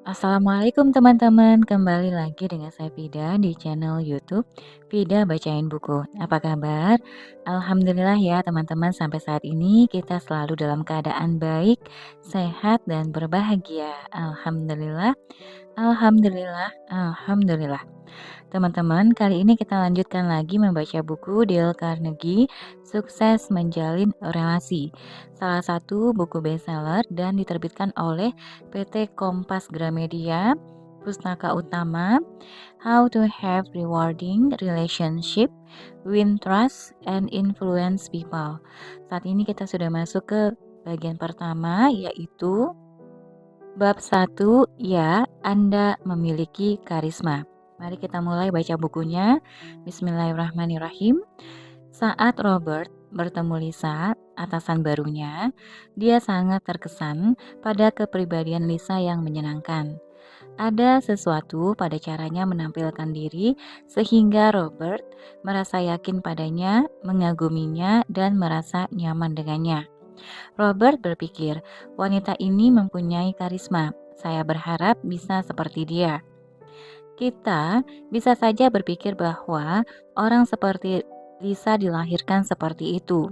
Assalamualaikum teman-teman, kembali lagi dengan saya Fida di channel YouTube Fida Bacain Buku. Apa kabar? Alhamdulillah ya teman-teman, sampai saat ini kita selalu dalam keadaan baik, sehat dan berbahagia. Alhamdulillah, alhamdulillah, alhamdulillah. Teman-teman, kali ini kita lanjutkan lagi membaca buku Dale Carnegie, Sukses Menjalin Relasi. Salah satu buku bestseller dan diterbitkan oleh PT Kompas Gramedia, Pustaka Utama, How to Have Rewarding Relationship, Win Trust, and Influence People. Saat ini kita sudah masuk ke bagian pertama, yaitu bab 1, ya, Anda memiliki karisma. Mari kita mulai baca bukunya. Bismillahirrahmanirrahim. Saat Robert bertemu Lisa, atasan barunya, dia sangat terkesan pada kepribadian Lisa yang menyenangkan. Ada sesuatu pada caranya menampilkan diri sehingga Robert merasa yakin padanya, mengaguminya, dan merasa nyaman dengannya. Robert berpikir, wanita ini mempunyai karisma. Saya berharap bisa seperti dia. Kita bisa saja berpikir bahwa orang seperti Lisa dilahirkan seperti itu.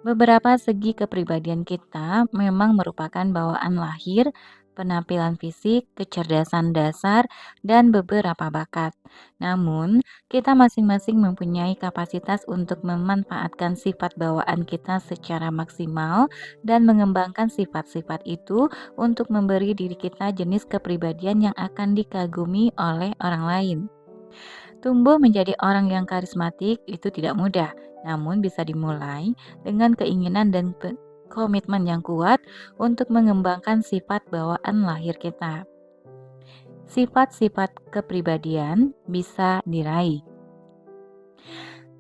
Beberapa segi kepribadian kita memang merupakan bawaan lahir, penampilan fisik, kecerdasan dasar, dan beberapa bakat. Namun, kita masing-masing mempunyai kapasitas untuk memanfaatkan sifat bawaan kita secara maksimal dan mengembangkan sifat-sifat itu untuk memberi diri kita jenis kepribadian yang akan dikagumi oleh orang lain. Tumbuh menjadi orang yang karismatik itu tidak mudah, namun bisa dimulai dengan keinginan dan komitmen yang kuat untuk mengembangkan sifat bawaan lahir kita. Sifat-sifat kepribadian bisa diraih.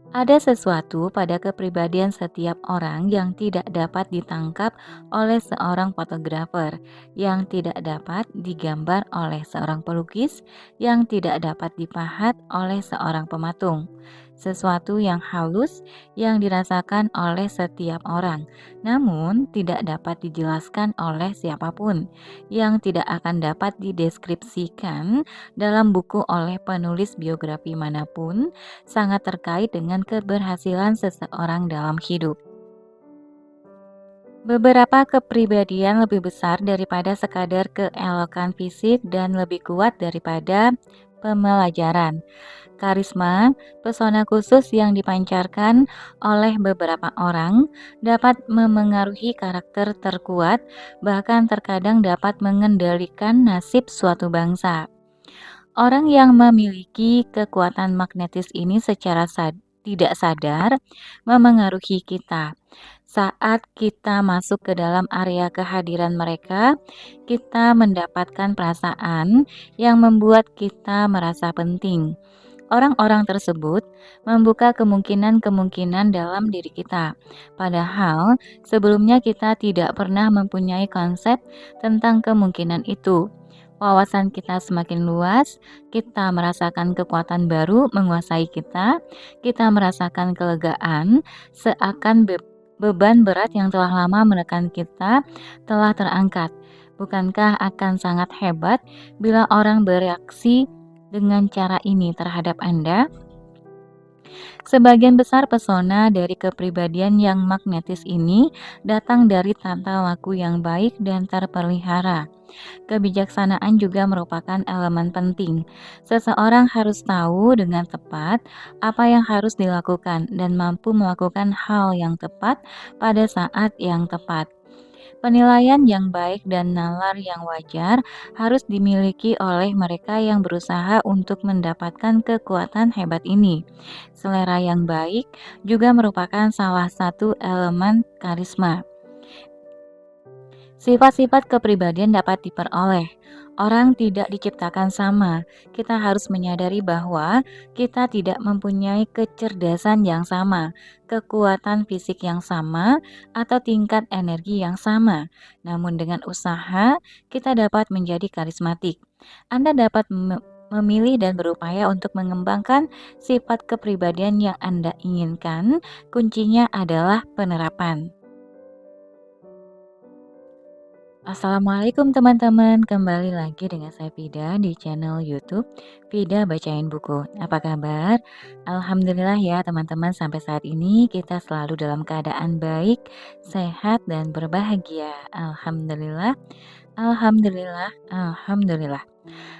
Ada sesuatu pada kepribadian setiap orang yang tidak dapat ditangkap oleh seorang fotografer, yang tidak dapat digambar oleh seorang pelukis, yang tidak dapat dipahat oleh seorang pematung. Sesuatu yang halus yang dirasakan oleh setiap orang, namun tidak dapat dijelaskan oleh siapapun, yang tidak akan dapat dideskripsikan dalam buku oleh penulis biografi manapun, sangat terkait dengan keberhasilan seseorang dalam hidup. Beberapa kepribadian lebih besar daripada sekadar keelokan fisik dan lebih kuat daripada pembelajaran. Karisma, pesona khusus yang dipancarkan oleh beberapa orang dapat memengaruhi karakter terkuat, bahkan terkadang dapat mengendalikan nasib suatu bangsa. Orang yang memiliki kekuatan magnetis ini secara tidak sadar memengaruhi kita. Saat kita masuk ke dalam area kehadiran mereka, kita mendapatkan perasaan yang membuat kita merasa penting. Orang-orang tersebut membuka kemungkinan-kemungkinan dalam diri kita, padahal sebelumnya kita tidak pernah mempunyai konsep tentang kemungkinan itu. Wawasan kita semakin luas, kita merasakan kekuatan baru menguasai kita merasakan kelegaan, seakan beban berat yang telah lama menekan kita telah terangkat. Bukankah akan sangat hebat bila orang bereaksi dengan cara ini terhadap Anda? Sebagian besar pesona dari kepribadian yang magnetis ini datang dari tata laku yang baik dan terpelihara. Kebijaksanaan juga merupakan elemen penting. Seseorang harus tahu dengan tepat apa yang harus dilakukan dan mampu melakukan hal yang tepat pada saat yang tepat. Penilaian yang baik dan nalar yang wajar harus dimiliki oleh mereka yang berusaha untuk mendapatkan kekuatan hebat ini. Selera yang baik juga merupakan salah satu elemen karisma. Sifat-sifat kepribadian dapat diperoleh. Orang tidak diciptakan sama. Kita harus menyadari bahwa kita tidak mempunyai kecerdasan yang sama, kekuatan fisik yang sama, atau tingkat energi yang sama. Namun dengan usaha, kita dapat menjadi karismatik. Anda dapat memilih dan berupaya untuk mengembangkan sifat kepribadian yang Anda inginkan. Kuncinya adalah penerapan. Assalamualaikum teman-teman, kembali lagi dengan saya Fida di channel YouTube Fida Bacain Buku. Apa kabar? Alhamdulillah ya teman-teman, sampai saat ini kita selalu dalam keadaan baik, sehat dan berbahagia. Alhamdulillah, alhamdulillah, alhamdulillah.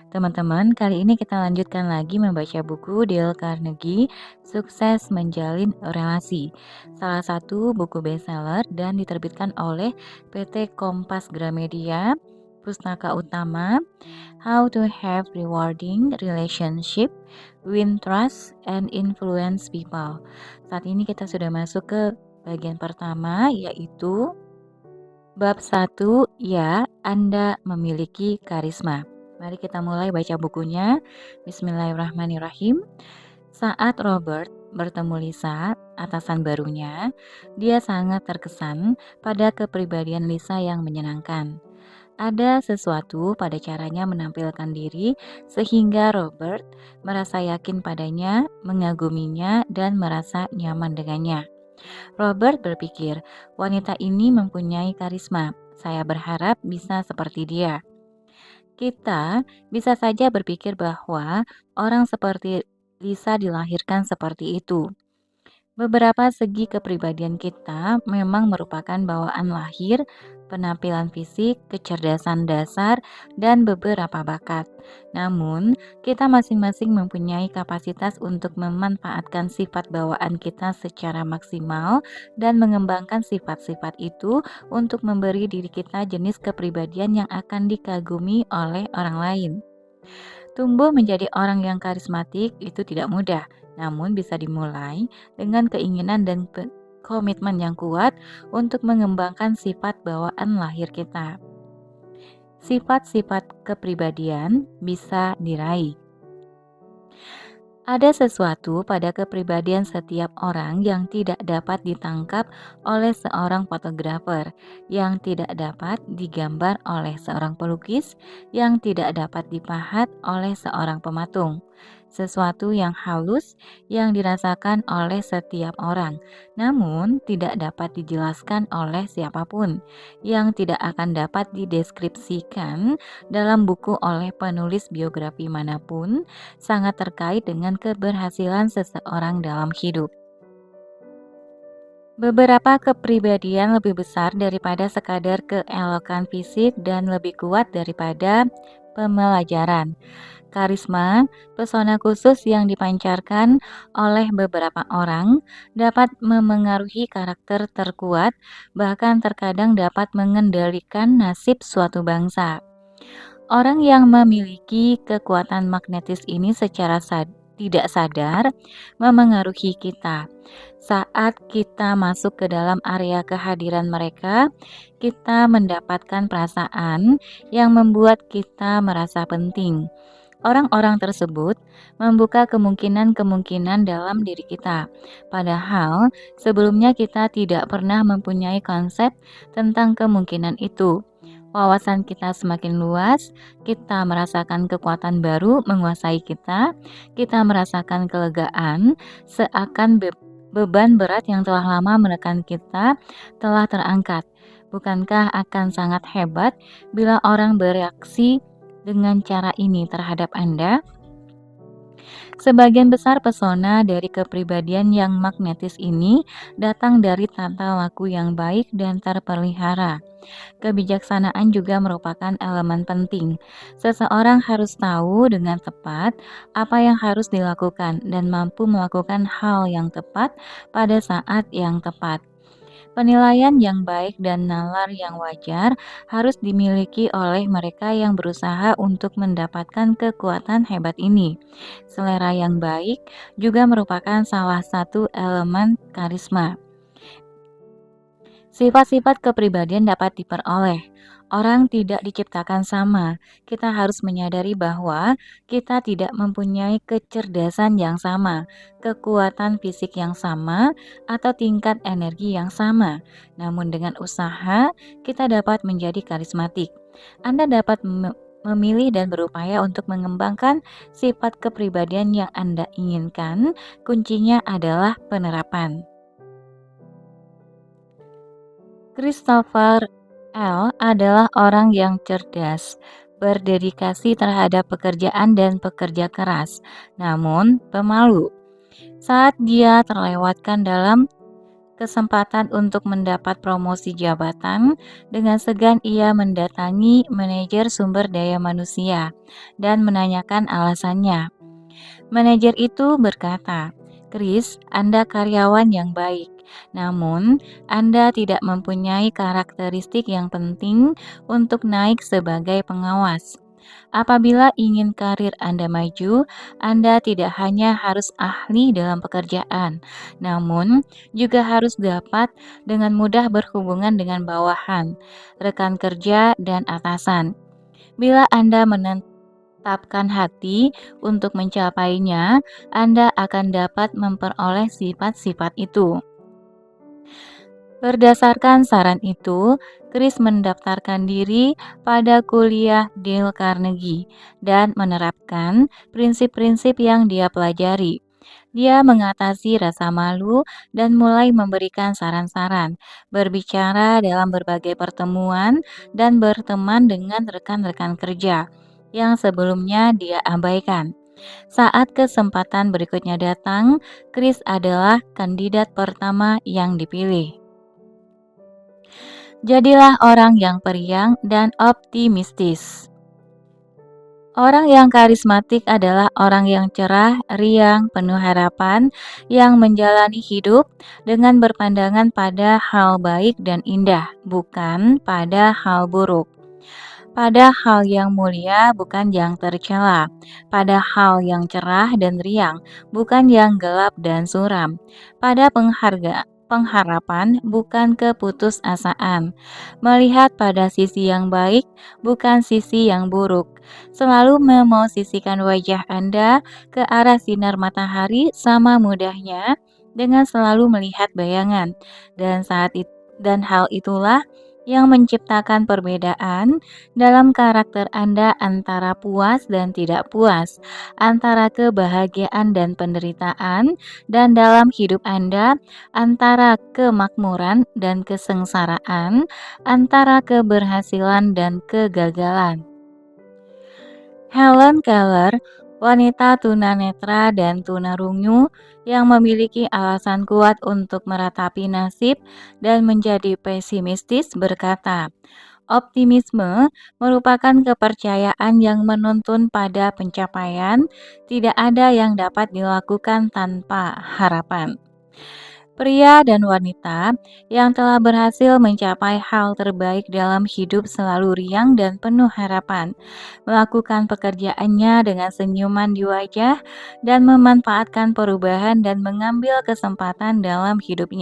Teman-teman, kali ini kita lanjutkan lagi membaca buku Dale Carnegie, Sukses Menjalin Relasi. Salah satu buku bestseller dan diterbitkan oleh PT Kompas Gramedia, Pustaka Utama, How to Have Rewarding Relationship, Win Trust, and Influence People. Saat ini kita sudah masuk ke bagian pertama, yaitu Bab 1, ya, Anda memiliki karisma. Mari kita mulai baca bukunya. Bismillahirrahmanirrahim. Saat Robert bertemu Lisa, atasan barunya, dia sangat terkesan pada kepribadian Lisa yang menyenangkan. Ada sesuatu pada caranya menampilkan diri sehingga Robert merasa yakin padanya, mengaguminya, dan merasa nyaman dengannya. Robert berpikir, wanita ini mempunyai karisma. Saya berharap bisa seperti dia. Kita bisa saja berpikir bahwa orang seperti Lisa dilahirkan seperti itu. Beberapa segi kepribadian kita memang merupakan bawaan lahir, penampilan fisik, kecerdasan dasar, dan beberapa bakat. Namun, kita masing-masing mempunyai kapasitas untuk memanfaatkan sifat bawaan kita secara maksimal dan mengembangkan sifat-sifat itu untuk memberi diri kita jenis kepribadian yang akan dikagumi oleh orang lain. Tumbuh menjadi orang yang karismatik itu tidak mudah, namun bisa dimulai dengan keinginan dan komitmen yang kuat untuk mengembangkan sifat bawaan lahir kita. Sifat-sifat kepribadian bisa diraih. Ada sesuatu pada kepribadian setiap orang yang tidak dapat ditangkap oleh seorang fotografer, yang tidak dapat digambar oleh seorang pelukis, yang tidak dapat dipahat oleh seorang pematung. Sesuatu yang halus yang dirasakan oleh setiap orang, namun tidak dapat dijelaskan oleh siapapun, yang tidak akan dapat dideskripsikan dalam buku oleh penulis biografi manapun, sangat terkait dengan keberhasilan seseorang dalam hidup. Beberapa kepribadian lebih besar daripada sekadar keelokan fisik dan lebih kuat daripada pembelajaran. Karisma, pesona khusus yang dipancarkan oleh beberapa orang dapat memengaruhi karakter terkuat, bahkan terkadang dapat mengendalikan nasib suatu bangsa. Orang yang memiliki kekuatan magnetis ini secara tidak sadar memengaruhi kita. Saat kita masuk ke dalam area kehadiran mereka, kita mendapatkan perasaan yang membuat kita merasa penting. Orang-orang tersebut membuka kemungkinan-kemungkinan dalam diri kita, padahal sebelumnya kita tidak pernah mempunyai konsep tentang kemungkinan itu. Wawasan kita semakin luas, kita merasakan kekuatan baru menguasai kita merasakan kelegaan, seakan beban berat yang telah lama menekan kita telah terangkat. Bukankah akan sangat hebat bila orang bereaksi dengan cara ini terhadap Anda? Sebagian besar pesona dari kepribadian yang magnetis ini datang dari tata laku yang baik dan terpelihara. Kebijaksanaan juga merupakan elemen penting. Seseorang harus tahu dengan tepat apa yang harus dilakukan dan mampu melakukan hal yang tepat pada saat yang tepat. Penilaian yang baik dan nalar yang wajar harus dimiliki oleh mereka yang berusaha untuk mendapatkan kekuatan hebat ini. Selera yang baik juga merupakan salah satu elemen karisma. Sifat-sifat kepribadian dapat diperoleh. Orang tidak diciptakan sama. Kita harus menyadari bahwa kita tidak mempunyai kecerdasan yang sama, kekuatan fisik yang sama, atau tingkat energi yang sama. Namun dengan usaha, kita dapat menjadi karismatik. Anda dapat memilih dan berupaya untuk mengembangkan sifat kepribadian yang Anda inginkan. Kuncinya adalah penerapan. Christopher L adalah orang yang cerdas, berdedikasi terhadap pekerjaan dan pekerja keras, namun pemalu. Saat dia terlewatkan dalam kesempatan untuk mendapat promosi jabatan, dengan segan ia mendatangi manajer sumber daya manusia dan menanyakan alasannya. Manajer itu berkata, "Chris, Anda karyawan yang baik, namun Anda tidak mempunyai karakteristik yang penting untuk naik sebagai pengawas. Apabila ingin karir Anda maju, Anda tidak hanya harus ahli dalam pekerjaan, namun juga harus dapat dengan mudah berhubungan dengan bawahan, rekan kerja, dan atasan. Bila Anda menetapkan hati untuk mencapainya, Anda akan dapat memperoleh sifat-sifat itu." Berdasarkan saran itu, Chris mendaftarkan diri pada kuliah Dale Carnegie dan menerapkan prinsip-prinsip yang dia pelajari. Dia mengatasi rasa malu dan mulai memberikan saran-saran, berbicara dalam berbagai pertemuan, dan berteman dengan rekan-rekan kerja yang sebelumnya dia abaikan. Saat kesempatan berikutnya datang, Chris adalah kandidat pertama yang dipilih. Jadilah orang yang periang dan optimistis. Orang yang karismatik adalah orang yang cerah, riang, penuh harapan, yang menjalani hidup dengan berpandangan pada hal baik dan indah, bukan pada hal buruk. Pada hal yang mulia, bukan yang tercela. Pada hal yang cerah dan riang, bukan yang gelap dan suram. Pada pengharapan, bukan keputusasaan. Melihat pada sisi yang baik, bukan sisi yang buruk. Selalu memosisikan wajah Anda ke arah sinar matahari sama mudahnya dengan selalu melihat bayangan. Dan hal itulah yang menciptakan perbedaan dalam karakter Anda antara puas dan tidak puas, antara kebahagiaan dan penderitaan, dan dalam hidup Anda antara kemakmuran dan kesengsaraan, antara keberhasilan dan kegagalan. Helen Keller, wanita tunanetra dan tunarungu yang memiliki alasan kuat untuk meratapi nasib dan menjadi pesimistis, berkata, "Optimisme merupakan kepercayaan yang menuntun pada pencapaian. Tidak ada yang dapat dilakukan tanpa harapan." Pria dan wanita yang telah berhasil mencapai hal terbaik dalam hidup selalu riang dan penuh harapan, melakukan pekerjaannya dengan senyuman di wajah, dan memanfaatkan perubahan dan mengambil kesempatan dalam hidup,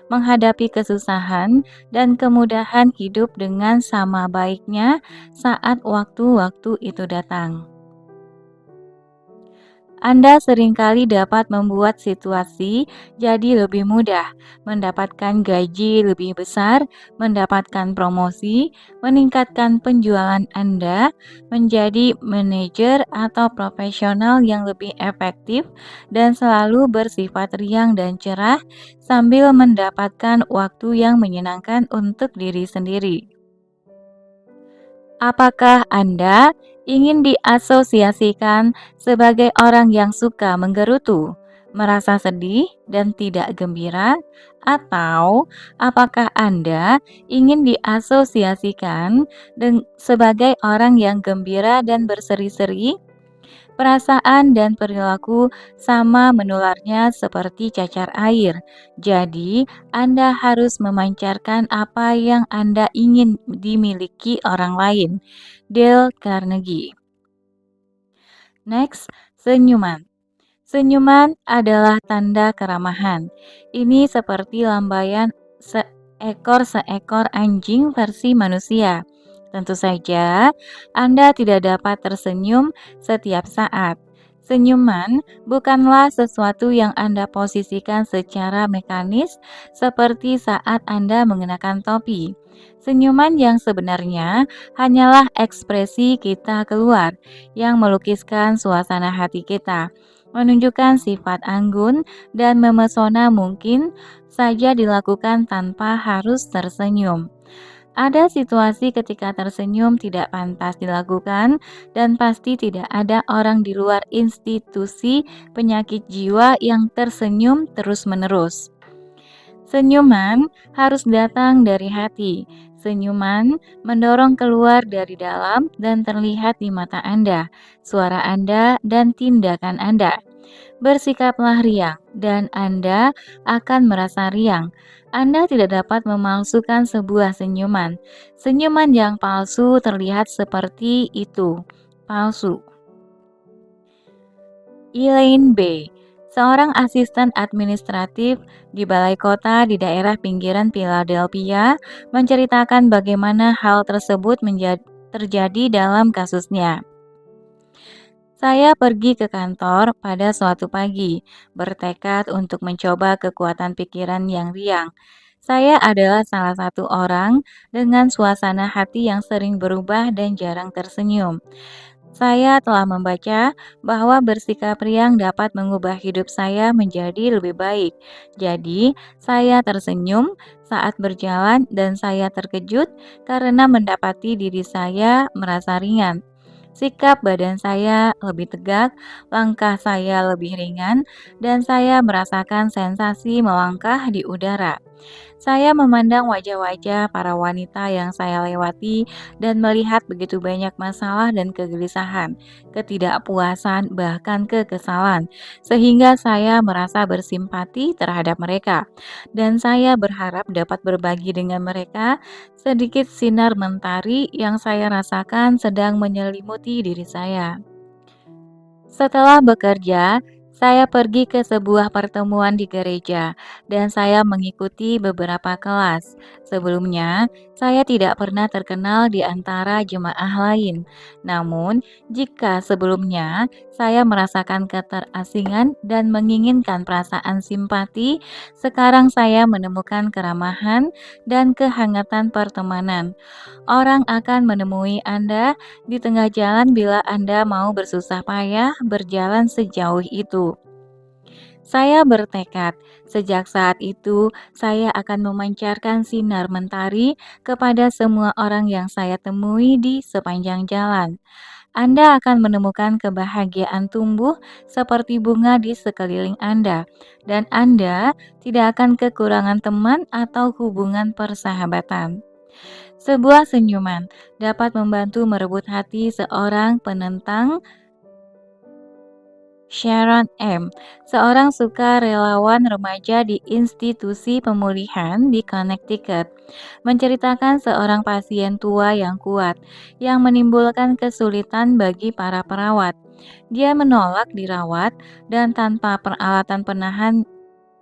menghadapi kesusahan dan kemudahan hidup dengan sama baiknya saat waktu-waktu itu datang. Anda seringkali dapat membuat situasi jadi lebih mudah, mendapatkan gaji lebih besar, mendapatkan promosi, meningkatkan penjualan Anda, menjadi manajer atau profesional yang lebih efektif, dan selalu bersifat riang dan cerah sambil mendapatkan waktu yang menyenangkan untuk diri sendiri. Apakah Anda ingin diasosiasikan sebagai orang yang suka menggerutu, merasa sedih dan tidak gembira, atau apakah Anda ingin diasosiasikan sebagai orang yang gembira dan berseri-seri? Perasaan dan perilaku sama menularnya seperti cacar air. Jadi, Anda harus memancarkan apa yang Anda ingin dimiliki orang lain. Dale Carnegie. Next, senyuman. Senyuman adalah tanda keramahan. Ini seperti lambaian seekor anjing versi manusia. Tentu saja, Anda tidak dapat tersenyum setiap saat. Senyuman bukanlah sesuatu yang Anda posisikan secara mekanis seperti saat Anda mengenakan topi. Senyuman yang sebenarnya hanyalah ekspresi kita keluar yang melukiskan suasana hati kita, menunjukkan sifat anggun dan memesona mungkin saja dilakukan tanpa harus tersenyum. Ada situasi ketika tersenyum tidak pantas dilakukan, dan pasti tidak ada orang di luar institusi penyakit jiwa yang tersenyum terus-menerus. Senyuman harus datang dari hati. Senyuman mendorong keluar dari dalam dan terlihat di mata Anda, suara Anda, dan tindakan Anda. Bersikaplah riang, dan Anda akan merasa riang. Anda tidak dapat memalsukan sebuah senyuman. Senyuman yang palsu terlihat seperti itu, palsu. Elaine B., seorang asisten administratif di balai kota di daerah pinggiran Philadelphia, menceritakan bagaimana hal tersebut terjadi dalam kasusnya. Saya pergi ke kantor pada suatu pagi, bertekad untuk mencoba kekuatan pikiran yang riang. Saya adalah salah satu orang dengan suasana hati yang sering berubah dan jarang tersenyum. Saya telah membaca bahwa bersikap riang dapat mengubah hidup saya menjadi lebih baik. Jadi, saya tersenyum saat berjalan dan saya terkejut karena mendapati diri saya merasa ringan. Sikap badan saya lebih tegak, langkah saya lebih ringan, dan saya merasakan sensasi melangkah di udara. Saya memandang wajah-wajah para wanita yang saya lewati dan melihat begitu banyak masalah dan kegelisahan, ketidakpuasan, bahkan kekesalan, sehingga saya merasa bersimpati terhadap mereka. Dan saya berharap dapat berbagi dengan mereka sedikit sinar mentari yang saya rasakan sedang menyelimuti diri saya. Setelah bekerja, saya pergi ke sebuah pertemuan di gereja dan saya mengikuti beberapa kelas. Sebelumnya, saya tidak pernah terkenal di antara jemaah lain. Namun, jika sebelumnya saya merasakan keterasingan dan menginginkan perasaan simpati, sekarang saya menemukan keramahan dan kehangatan pertemanan. Orang akan menemui Anda di tengah jalan bila Anda mau bersusah payah berjalan sejauh itu. Saya bertekad, sejak saat itu saya akan memancarkan sinar mentari kepada semua orang yang saya temui di sepanjang jalan. Anda akan menemukan kebahagiaan tumbuh seperti bunga di sekeliling Anda, dan Anda tidak akan kekurangan teman atau hubungan persahabatan. Sebuah senyuman dapat membantu merebut hati seorang penentang. Sharon M., seorang sukarelawan remaja di institusi pemulihan di Connecticut, menceritakan seorang pasien tua yang kuat yang menimbulkan kesulitan bagi para perawat. Dia menolak dirawat dan tanpa peralatan penahan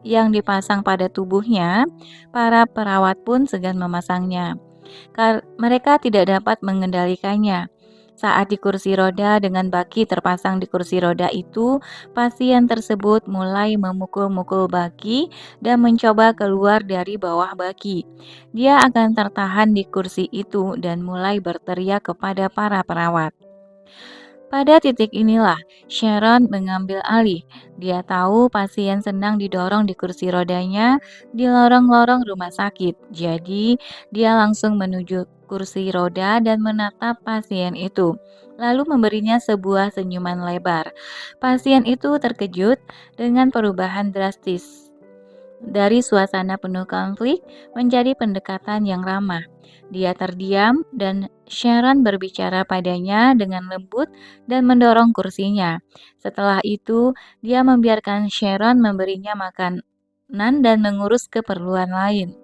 yang dipasang pada tubuhnya, para perawat pun segan memasangnya. Mereka tidak dapat mengendalikannya. Saat di kursi roda dengan baki terpasang di kursi roda itu, pasien tersebut mulai memukul-mukul baki dan mencoba keluar dari bawah baki. Dia akan tertahan di kursi itu dan mulai berteriak kepada para perawat. Pada titik inilah Sharon mengambil alih. Dia tahu pasien sedang didorong di kursi rodanya di lorong-lorong rumah sakit. Jadi, dia langsung menuju kursi roda dan menatap pasien itu, lalu memberinya sebuah senyuman lebar. Pasien itu terkejut dengan perubahan drastis. Dari suasana penuh konflik menjadi pendekatan yang ramah. Dia terdiam dan Sharon berbicara padanya dengan lembut dan mendorong kursinya. Setelah itu, dia membiarkan Sharon memberinya makanan dan mengurus keperluan lain.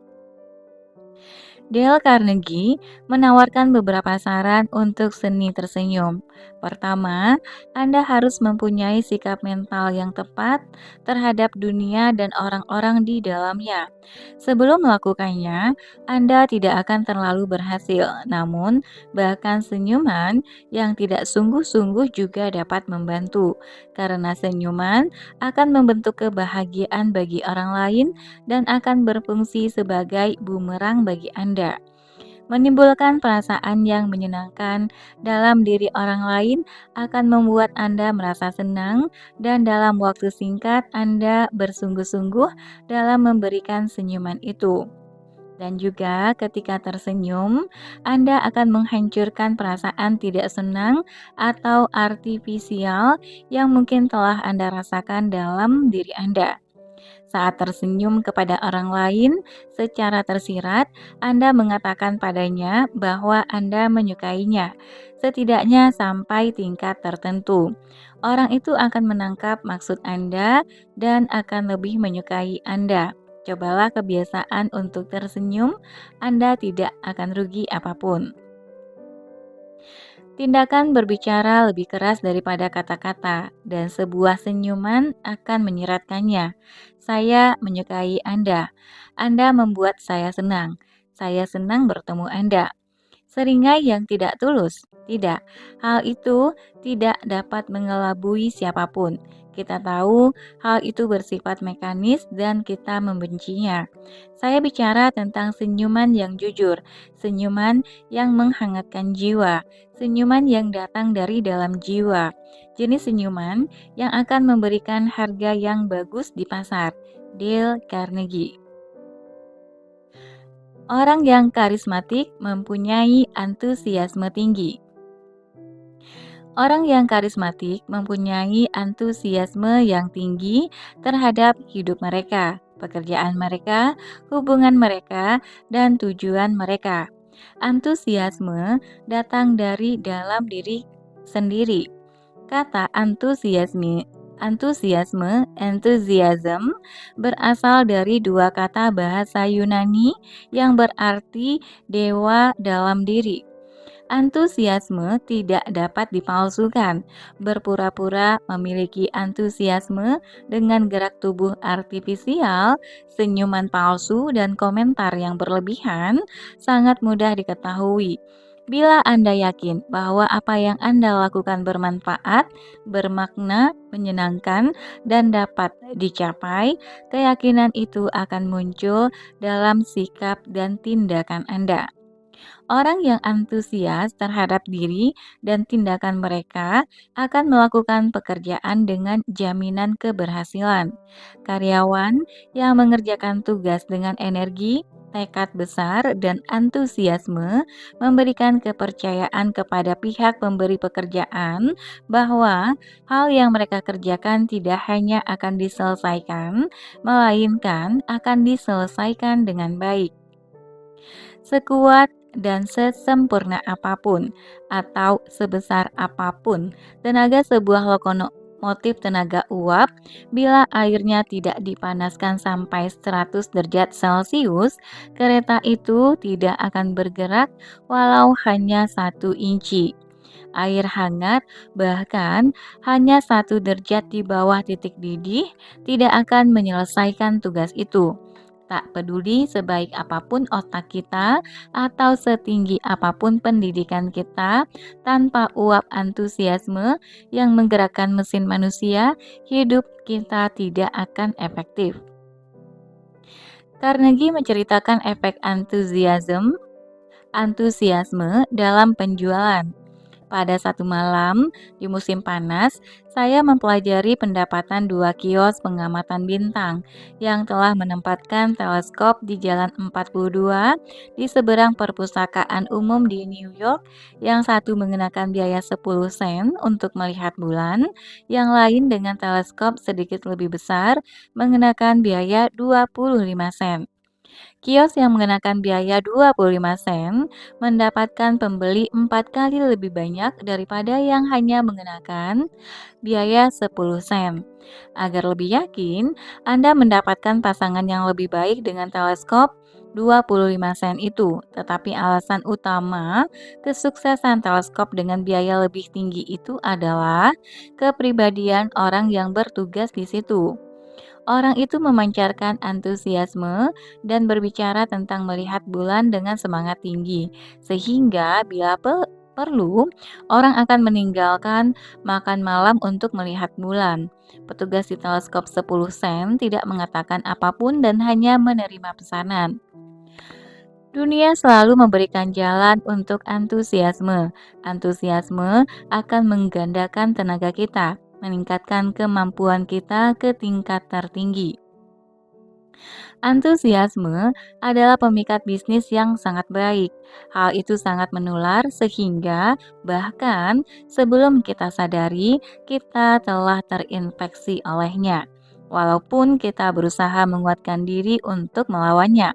Dale Carnegie menawarkan beberapa saran untuk seni tersenyum. Pertama, Anda harus mempunyai sikap mental yang tepat terhadap dunia dan orang-orang di dalamnya. Sebelum melakukannya, Anda tidak akan terlalu berhasil. Namun, bahkan senyuman yang tidak sungguh-sungguh juga dapat membantu, karena senyuman akan membentuk kebahagiaan bagi orang lain dan akan berfungsi sebagai bumerang bagi Anda. Menimbulkan perasaan yang menyenangkan dalam diri orang lain akan membuat Anda merasa senang, dan dalam waktu singkat Anda bersungguh-sungguh dalam memberikan senyuman itu. Dan juga ketika tersenyum, Anda akan menghancurkan perasaan tidak senang atau artifisial yang mungkin telah Anda rasakan dalam diri Anda. Saat tersenyum kepada orang lain secara tersirat, Anda mengatakan padanya bahwa Anda menyukainya, setidaknya sampai tingkat tertentu. Orang itu akan menangkap maksud Anda dan akan lebih menyukai Anda. Cobalah kebiasaan untuk tersenyum, Anda tidak akan rugi apapun. Tindakan berbicara lebih keras daripada kata-kata, dan sebuah senyuman akan menyeratkannya. Saya menyukai Anda. Anda membuat saya senang. Saya senang bertemu Anda. Seringai yang tidak tulus. Tidak, hal itu tidak dapat mengelabui siapapun. Kita tahu hal itu bersifat mekanis dan kita membencinya. Saya bicara tentang senyuman yang jujur, senyuman yang menghangatkan jiwa, senyuman yang datang dari dalam jiwa. Jenis senyuman yang akan memberikan harga yang bagus di pasar. Dale Carnegie. Orang yang karismatik mempunyai antusiasme tinggi. Orang yang karismatik mempunyai antusiasme yang tinggi terhadap hidup mereka, pekerjaan mereka, hubungan mereka, dan tujuan mereka. Antusiasme datang dari dalam diri sendiri. Kata enthusiasm berasal dari dua kata bahasa Yunani yang berarti dewa dalam diri. Antusiasme tidak dapat dipalsukan. Berpura-pura memiliki antusiasme dengan gerak tubuh artifisial, senyuman palsu, dan komentar yang berlebihan sangat mudah diketahui. Bila Anda yakin bahwa apa yang Anda lakukan bermanfaat, bermakna, menyenangkan, dan dapat dicapai, keyakinan itu akan muncul dalam sikap dan tindakan Anda. Orang yang antusias terhadap diri dan tindakan mereka akan melakukan pekerjaan dengan jaminan keberhasilan. Karyawan yang mengerjakan tugas dengan energi, tekad besar, dan antusiasme memberikan kepercayaan kepada pihak pemberi pekerjaan bahwa hal yang mereka kerjakan tidak hanya akan diselesaikan, melainkan akan diselesaikan dengan baik. Sekuat dan sesempurna apapun atau sebesar apapun tenaga sebuah lokomotif tenaga uap, bila airnya tidak dipanaskan sampai 100 derajat Celcius, kereta itu tidak akan bergerak walau hanya 1 inci. Air hangat, bahkan hanya 1 derajat di bawah titik didih, tidak akan menyelesaikan tugas itu. Tak peduli sebaik apapun otak kita atau setinggi apapun pendidikan kita, tanpa uap antusiasme yang menggerakkan mesin manusia, hidup kita tidak akan efektif. Carnegie menceritakan efek antusiasme dalam penjualan. Pada satu malam di musim panas, saya mempelajari pendapatan dua kios pengamatan bintang yang telah menempatkan teleskop di Jalan 42 di seberang perpustakaan umum di New York. Yang satu mengenakan biaya 10 sen untuk melihat bulan, yang lain dengan teleskop sedikit lebih besar mengenakan biaya 25 sen. Kios yang mengenakan biaya 25 sen mendapatkan pembeli 4 kali lebih banyak daripada yang hanya mengenakan biaya 10 sen. Agar lebih yakin, Anda mendapatkan pasangan yang lebih baik dengan teleskop, 25 sen itu. Tetapi alasan utama kesuksesan teleskop dengan biaya lebih tinggi itu adalah kepribadian orang yang bertugas di situ. Orang itu memancarkan antusiasme dan berbicara tentang melihat bulan dengan semangat tinggi, sehingga bila perlu, orang akan meninggalkan makan malam untuk melihat bulan. Petugas di teleskop 10 sen tidak mengatakan apapun dan hanya menerima pesanan. Dunia selalu memberikan jalan untuk antusiasme. Antusiasme akan menggandakan tenaga kita, meningkatkan kemampuan kita ke tingkat tertinggi. Antusiasme adalah pemikat bisnis yang sangat baik. Hal itu sangat menular sehingga bahkan sebelum kita sadari, kita telah terinfeksi olehnya. Walaupun kita berusaha menguatkan diri untuk melawannya.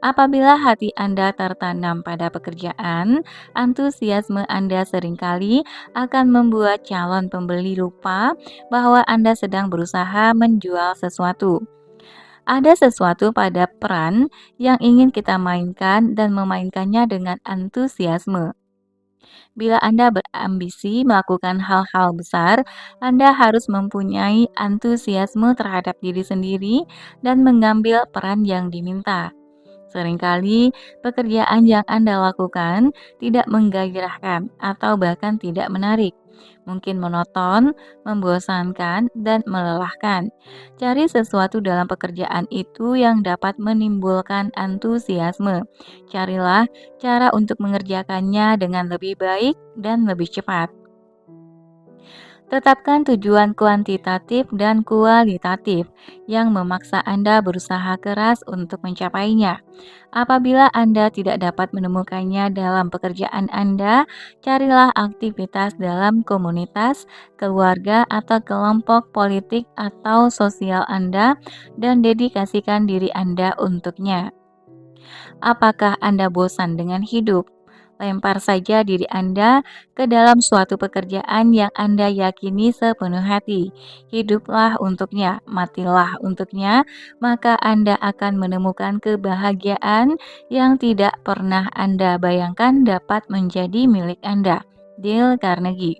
Apabila hati Anda tertanam pada pekerjaan, antusiasme Anda seringkali akan membuat calon pembeli lupa bahwa Anda sedang berusaha menjual sesuatu. Ada sesuatu pada peran yang ingin kita mainkan dan memainkannya dengan antusiasme. Bila Anda berambisi melakukan hal-hal besar, Anda harus mempunyai antusiasme terhadap diri sendiri dan mengambil peran yang diminta. Seringkali pekerjaan yang Anda lakukan tidak menggairahkan atau bahkan tidak menarik. Mungkin monoton, membosankan, dan melelahkan. Cari sesuatu dalam pekerjaan itu yang dapat menimbulkan antusiasme. Carilah cara untuk mengerjakannya dengan lebih baik dan lebih cepat. Tetapkan tujuan kuantitatif dan kualitatif yang memaksa Anda berusaha keras untuk mencapainya. Apabila Anda tidak dapat menemukannya dalam pekerjaan Anda, carilah aktivitas dalam komunitas, keluarga, atau kelompok politik atau sosial Anda dan dedikasikan diri Anda untuknya. Apakah Anda bosan dengan hidup? Lempar saja diri Anda ke dalam suatu pekerjaan yang Anda yakini sepenuh hati. Hiduplah untuknya, matilah untuknya, maka Anda akan menemukan kebahagiaan yang tidak pernah Anda bayangkan dapat menjadi milik Anda. Dale Carnegie.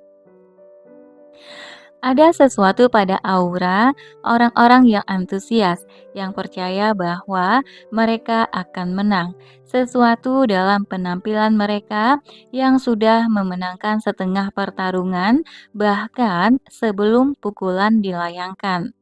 Ada sesuatu pada aura orang-orang yang antusias, yang percaya bahwa mereka akan menang. Sesuatu dalam penampilan mereka yang sudah memenangkan setengah pertarungan, bahkan sebelum pukulan dilayangkan.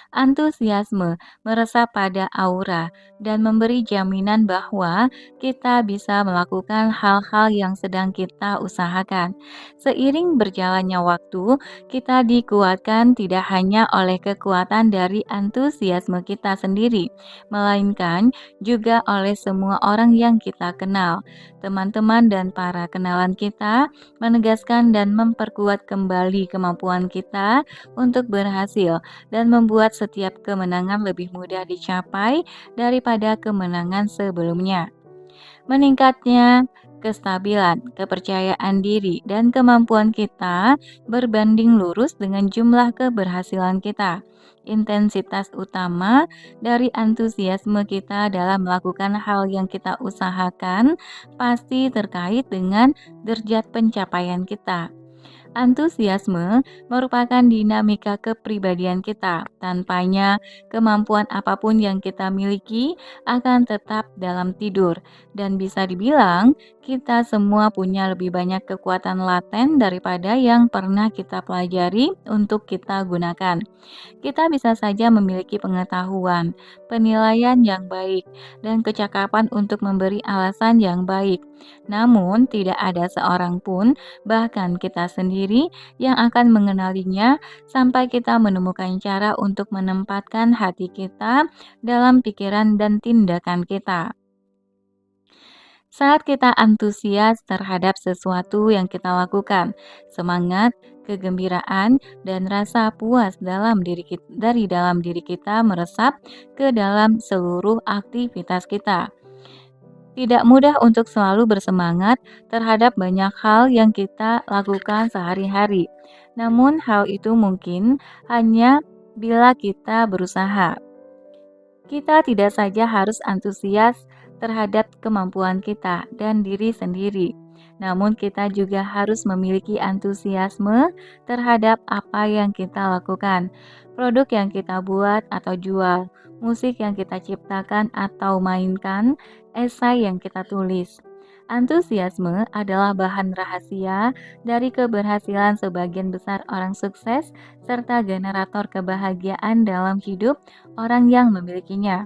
Antusiasme meresap pada aura dan memberi jaminan bahwa kita bisa melakukan hal-hal yang sedang kita usahakan. Seiring berjalannya waktu, kita dikuatkan tidak hanya oleh kekuatan dari antusiasme kita sendiri, melainkan juga oleh semua orang yang kita kenal. Teman-teman dan para kenalan kita menegaskan dan memperkuat kembali kemampuan kita untuk berhasil dan membuat setiap kemenangan lebih mudah dicapai daripada kemenangan sebelumnya. Meningkatnya kestabilan, kepercayaan diri, dan kemampuan kita berbanding lurus dengan jumlah keberhasilan kita. Intensitas utama dari antusiasme kita dalam melakukan hal yang kita usahakan pasti terkait dengan derajat pencapaian kita. Antusiasme merupakan dinamika kepribadian kita. Tanpanya, kemampuan apapun yang kita miliki akan tetap dalam tidur, dan bisa dibilang kita semua punya lebih banyak kekuatan laten daripada yang pernah kita pelajari untuk kita gunakan. Kita bisa saja memiliki pengetahuan, penilaian yang baik, dan kecakapan untuk memberi alasan yang baik. Namun, tidak ada seorang pun, bahkan kita sendiri, yang akan mengenalinya sampai kita menemukan cara untuk menempatkan hati kita dalam pikiran dan tindakan kita. Saat kita antusias terhadap sesuatu yang kita lakukan, semangat, kegembiraan, dan rasa puas dari dalam diri kita meresap ke dalam seluruh aktivitas kita. Tidak mudah untuk selalu bersemangat terhadap banyak hal yang kita lakukan sehari-hari. Namun hal itu mungkin hanya bila kita berusaha. Kita tidak saja harus antusias terhadap kemampuan kita dan diri sendiri. Namun, kita juga harus memiliki antusiasme terhadap apa yang kita lakukan, produk yang kita buat atau jual, musik yang kita ciptakan atau mainkan, esai yang kita tulis. Antusiasme adalah bahan rahasia dari keberhasilan sebagian besar orang sukses serta generator kebahagiaan dalam hidup orang yang memilikinya.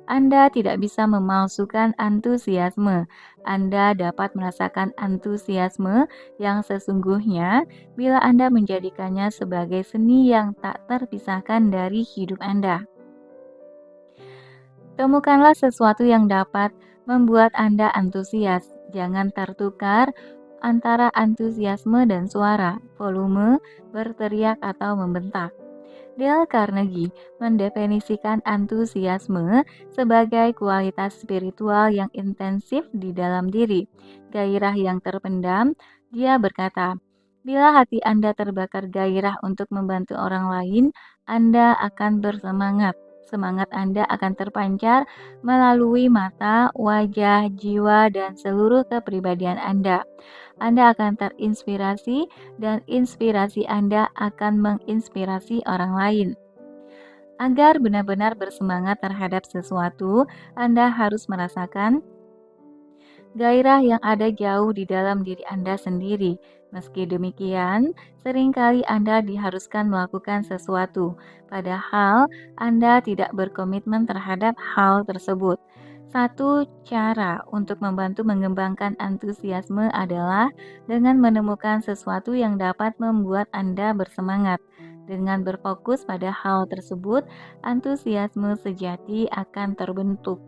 Anda tidak bisa memalsukan antusiasme. Anda dapat merasakan antusiasme yang sesungguhnya bila Anda menjadikannya sebagai seni yang tak terpisahkan dari hidup Anda. Temukanlah sesuatu yang dapat membuat Anda antusias. Jangan tertukar antara antusiasme dan suara, volume, berteriak atau membentak. Dale Carnegie mendefinisikan antusiasme sebagai kualitas spiritual yang intensif di dalam diri, gairah yang terpendam. Dia berkata, "Bila hati Anda terbakar gairah untuk membantu orang lain, Anda akan bersemangat. Semangat Anda akan terpancar melalui mata, wajah, jiwa, dan seluruh kepribadian Anda. Anda akan terinspirasi dan inspirasi Anda akan menginspirasi orang lain. Agar benar-benar bersemangat terhadap sesuatu, Anda harus merasakan gairah yang ada jauh di dalam diri Anda sendiri. Meski demikian, seringkali Anda diharuskan melakukan sesuatu, padahal Anda tidak berkomitmen terhadap hal tersebut. Satu cara untuk membantu mengembangkan antusiasme adalah dengan menemukan sesuatu yang dapat membuat Anda bersemangat. Dengan berfokus pada hal tersebut, antusiasme sejati akan terbentuk.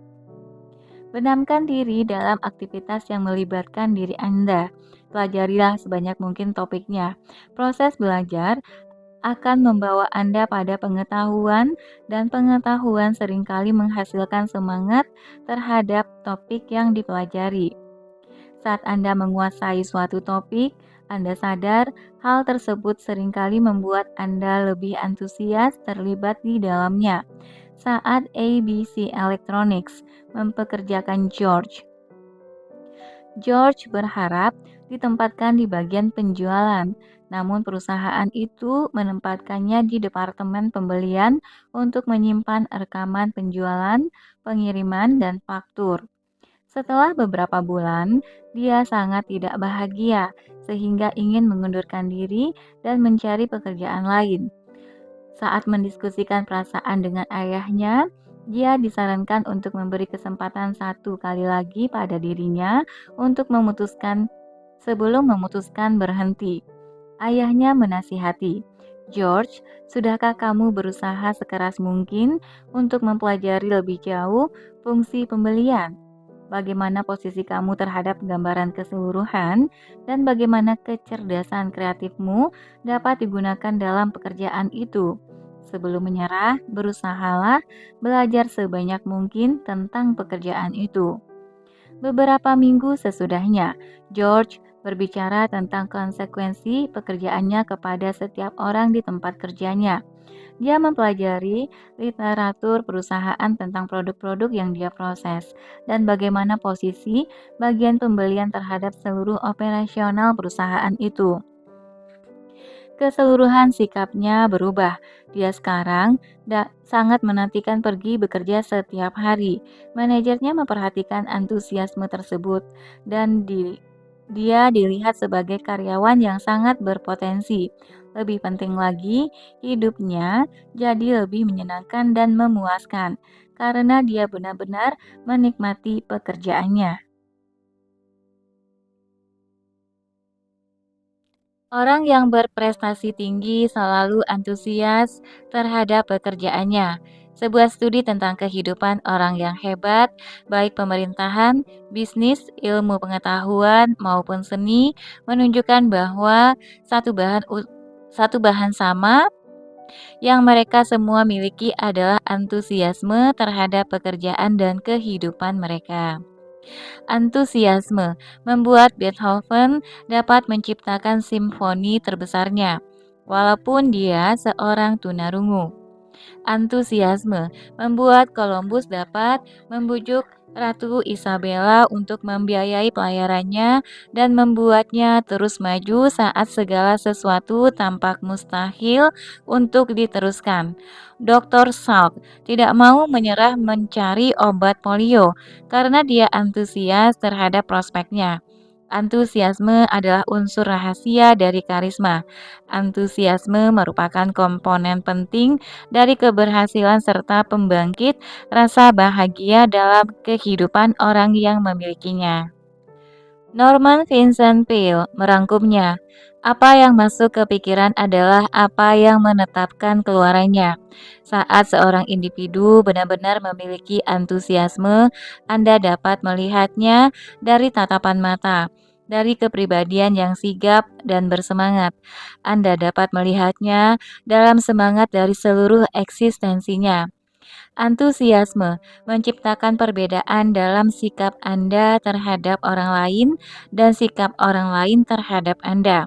Benamkan diri dalam aktivitas yang melibatkan diri Anda. Pelajarilah sebanyak mungkin topiknya. Proses belajar akan membawa Anda pada pengetahuan, dan pengetahuan seringkali menghasilkan semangat terhadap topik yang dipelajari. Saat Anda menguasai suatu topik, Anda sadar hal tersebut seringkali membuat Anda lebih antusias terlibat di dalamnya. Saat ABC Electronics mempekerjakan George berharap ditempatkan di bagian penjualan, namun perusahaan itu menempatkannya di departemen pembelian untuk menyimpan rekaman penjualan, pengiriman, dan faktur. Setelah beberapa bulan, dia sangat tidak bahagia sehingga ingin mengundurkan diri dan mencari pekerjaan lain. Saat mendiskusikan perasaan dengan ayahnya, dia disarankan untuk memberi kesempatan satu kali lagi pada dirinya untuk memutuskan sebelum memutuskan berhenti. Ayahnya menasihati, "George, sudahkah kamu berusaha sekeras mungkin untuk mempelajari lebih jauh fungsi pembelian? Bagaimana posisi kamu terhadap gambaran keseluruhan, dan bagaimana kecerdasan kreatifmu dapat digunakan dalam pekerjaan itu? Sebelum menyerah, berusahalah belajar sebanyak mungkin tentang pekerjaan itu." Beberapa minggu sesudahnya, George berbicara tentang konsekuensi pekerjaannya kepada setiap orang di tempat kerjanya. Dia mempelajari literatur perusahaan tentang produk-produk yang dia proses dan bagaimana posisi bagian pembelian terhadap seluruh operasional perusahaan itu. Keseluruhan sikapnya berubah. Dia sekarang sangat menantikan pergi bekerja setiap hari. Manajernya memperhatikan antusiasme tersebut dan dia dilihat sebagai karyawan yang sangat berpotensi. Lebih penting lagi, hidupnya jadi lebih menyenangkan dan memuaskan karena dia benar-benar menikmati pekerjaannya. Orang yang berprestasi tinggi selalu antusias terhadap pekerjaannya. Sebuah studi tentang kehidupan orang yang hebat, baik pemerintahan, bisnis, ilmu pengetahuan, maupun seni, menunjukkan bahwa satu bahan sama yang mereka semua miliki adalah antusiasme terhadap pekerjaan dan kehidupan mereka. Antusiasme membuat Beethoven dapat menciptakan simfoni terbesarnya, walaupun dia seorang tunarungu. Antusiasme membuat Columbus dapat membujuk Ratu Isabella untuk membiayai pelayarannya dan membuatnya terus maju saat segala sesuatu tampak mustahil untuk diteruskan. Dr. Salk tidak mau menyerah mencari obat polio karena dia antusias terhadap prospeknya. Antusiasme adalah unsur rahasia dari karisma. Antusiasme merupakan komponen penting dari keberhasilan serta pembangkit rasa bahagia dalam kehidupan orang yang memilikinya. Norman Vincent Peale merangkumnya. Apa yang masuk ke pikiran adalah apa yang menetapkan keluarannya. Saat seorang individu benar-benar memiliki antusiasme, Anda dapat melihatnya dari tatapan mata, dari kepribadian yang sigap dan bersemangat. Anda dapat melihatnya dalam semangat dari seluruh eksistensinya. Antusiasme menciptakan perbedaan dalam sikap Anda terhadap orang lain dan sikap orang lain terhadap Anda.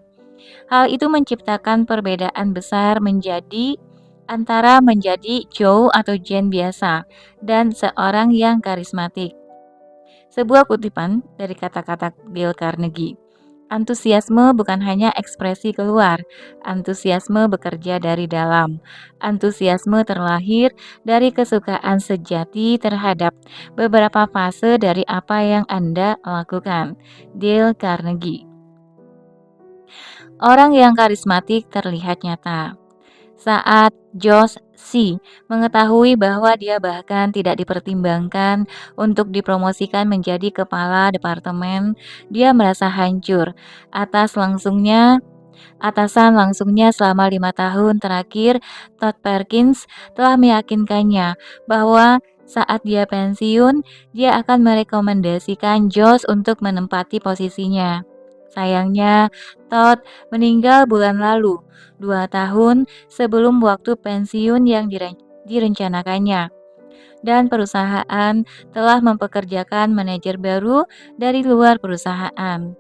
Hal itu menciptakan perbedaan besar menjadi Joe atau Jane biasa dan seorang yang karismatik. Sebuah kutipan dari kata-kata Dale Carnegie. Antusiasme bukan hanya ekspresi keluar, antusiasme bekerja dari dalam. Antusiasme terlahir dari kesukaan sejati terhadap beberapa fase dari apa yang Anda lakukan. Dale Carnegie. Orang yang karismatik terlihat nyata. Saat Josh C. mengetahui bahwa dia bahkan tidak dipertimbangkan untuk dipromosikan menjadi kepala departemen, dia merasa hancur. Atasan langsungnya selama 5 tahun terakhir, Todd Perkins, telah meyakinkannya bahwa saat dia pensiun, dia akan merekomendasikan Josh untuk menempati posisinya. Sayangnya, Todd meninggal bulan lalu, 2 tahun sebelum waktu pensiun yang direncanakannya, dan perusahaan telah mempekerjakan manajer baru dari luar perusahaan.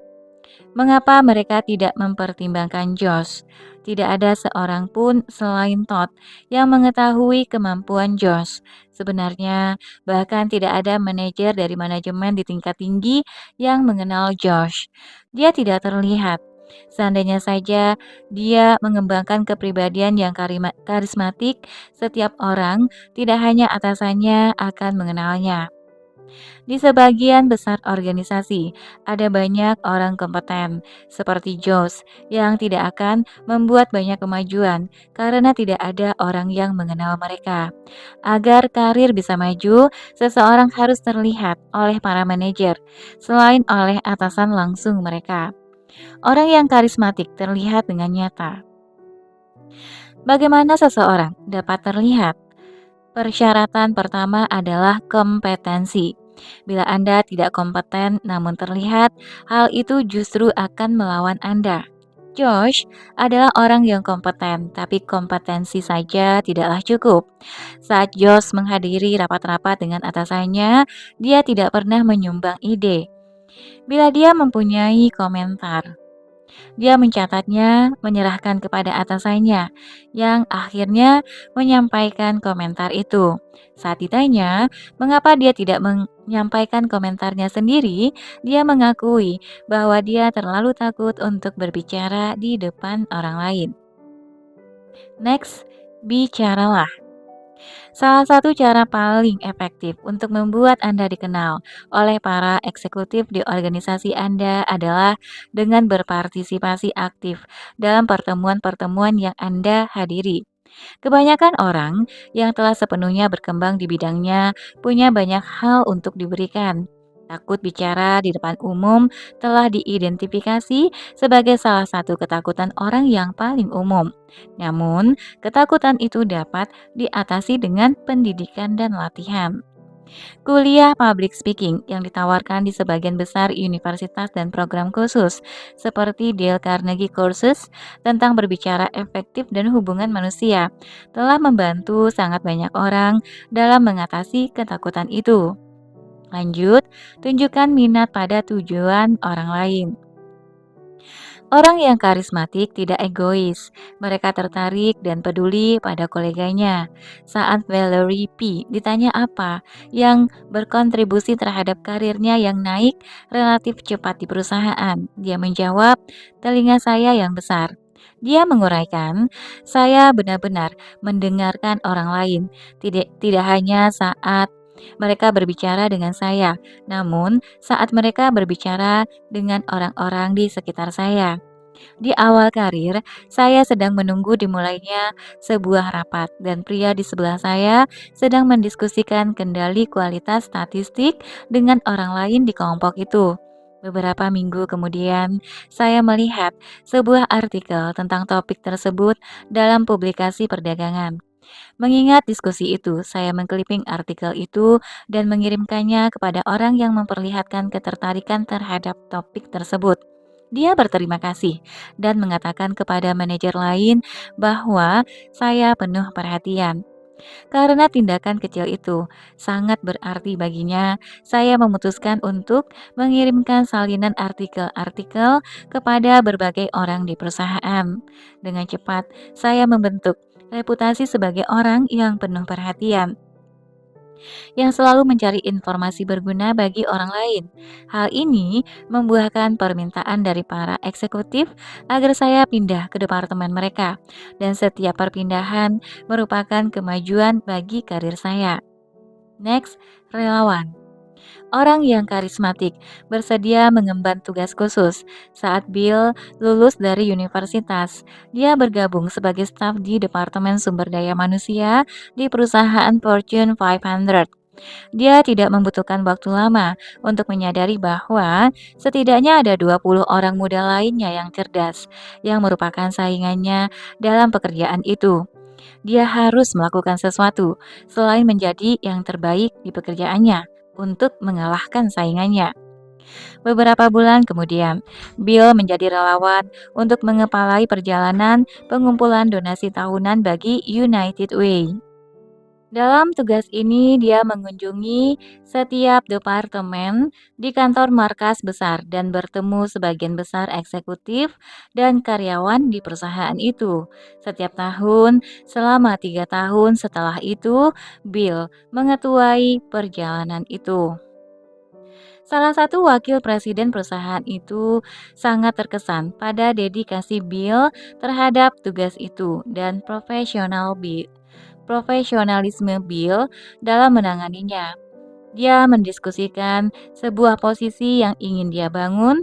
Mengapa mereka tidak mempertimbangkan Josh? Tidak ada seorang pun selain Todd yang mengetahui kemampuan Josh. Sebenarnya, bahkan tidak ada manajer dari manajemen di tingkat tinggi yang mengenal Josh. Dia tidak terlihat. Seandainya saja dia mengembangkan kepribadian yang karismatik, setiap orang, tidak hanya atasannya, akan mengenalnya. Di sebagian besar organisasi, ada banyak orang kompeten, seperti Josh, yang tidak akan membuat banyak kemajuan karena tidak ada orang yang mengenal mereka. Agar karir bisa maju, seseorang harus terlihat oleh para manajer, selain oleh atasan langsung mereka. Orang yang karismatik terlihat dengan nyata. Bagaimana seseorang dapat terlihat? Persyaratan pertama adalah kompetensi. Bila Anda tidak kompeten namun terlihat, hal itu justru akan melawan Anda. Josh adalah orang yang kompeten, tapi kompetensi saja tidaklah cukup. Saat Josh menghadiri rapat-rapat dengan atasannya, dia tidak pernah menyumbang ide. Bila dia mempunyai komentar, dia mencatatnya, menyerahkan kepada atasannya, yang akhirnya menyampaikan komentar itu. Saat ditanya, mengapa dia tidak menyampaikan komentarnya sendiri, dia mengakui bahwa dia terlalu takut untuk berbicara di depan orang lain. Next, bicaralah. Salah satu cara paling efektif untuk membuat Anda dikenal oleh para eksekutif di organisasi Anda adalah dengan berpartisipasi aktif dalam pertemuan-pertemuan yang Anda hadiri. Kebanyakan orang yang telah sepenuhnya berkembang di bidangnya punya banyak hal untuk diberikan. Takut bicara di depan umum telah diidentifikasi sebagai salah satu ketakutan orang yang paling umum. Namun, ketakutan itu dapat diatasi dengan pendidikan dan latihan. Kuliah public speaking yang ditawarkan di sebagian besar universitas dan program khusus, seperti Dale Carnegie Courses tentang berbicara efektif dan hubungan manusia, telah membantu sangat banyak orang dalam mengatasi ketakutan itu. Lanjut, tunjukkan minat pada tujuan orang lain. Orang yang karismatik tidak egois. Mereka tertarik dan peduli pada koleganya. Saat Valerie P. ditanya apa yang berkontribusi terhadap karirnya yang naik relatif cepat di perusahaan, dia menjawab, "Telinga saya yang besar." Dia menguraikan, "Saya benar-benar mendengarkan orang lain, tidak hanya saat mereka berbicara dengan saya, namun saat mereka berbicara dengan orang-orang di sekitar saya." Di awal karir, saya sedang menunggu dimulainya sebuah rapat dan pria di sebelah saya sedang mendiskusikan kendali kualitas statistik dengan orang lain di kelompok itu. Beberapa minggu kemudian, saya melihat sebuah artikel tentang topik tersebut dalam publikasi perdagangan. Mengingat diskusi itu, saya mengkliping artikel itu dan mengirimkannya kepada orang yang memperlihatkan ketertarikan terhadap topik tersebut. Dia berterima kasih dan mengatakan kepada manajer lain bahwa saya penuh perhatian. Karena tindakan kecil itu sangat berarti baginya, saya memutuskan untuk mengirimkan salinan artikel-artikel kepada berbagai orang di perusahaan. Dengan cepat, saya membentuk reputasi sebagai orang yang penuh perhatian yang selalu mencari informasi berguna bagi orang lain. Hal ini membuahkan permintaan dari para eksekutif agar saya pindah ke departemen mereka, dan setiap perpindahan merupakan kemajuan bagi karir saya. Next, relawan. Orang yang karismatik bersedia mengemban tugas khusus. Saat Bill lulus dari universitas, dia bergabung sebagai staf di Departemen Sumber Daya Manusia di perusahaan Fortune 500. Dia tidak membutuhkan waktu lama untuk menyadari bahwa setidaknya ada 20 orang muda lainnya yang cerdas, yang merupakan saingannya dalam pekerjaan itu. Dia harus melakukan sesuatu selain menjadi yang terbaik di pekerjaannya untuk mengalahkan saingannya. Beberapa bulan kemudian, Bill menjadi relawan untuk mengepalai perjalanan pengumpulan donasi tahunan bagi United Way. Dalam tugas ini, dia mengunjungi setiap departemen di kantor markas besar dan bertemu sebagian besar eksekutif dan karyawan di perusahaan itu. Setiap tahun, selama 3 tahun setelah itu, Bill mengetuai perjalanan itu. Salah satu wakil presiden perusahaan itu sangat terkesan pada dedikasi Bill terhadap tugas itu dan profesionalisme Bill dalam menanganinya. Dia mendiskusikan sebuah posisi yang ingin dia bangun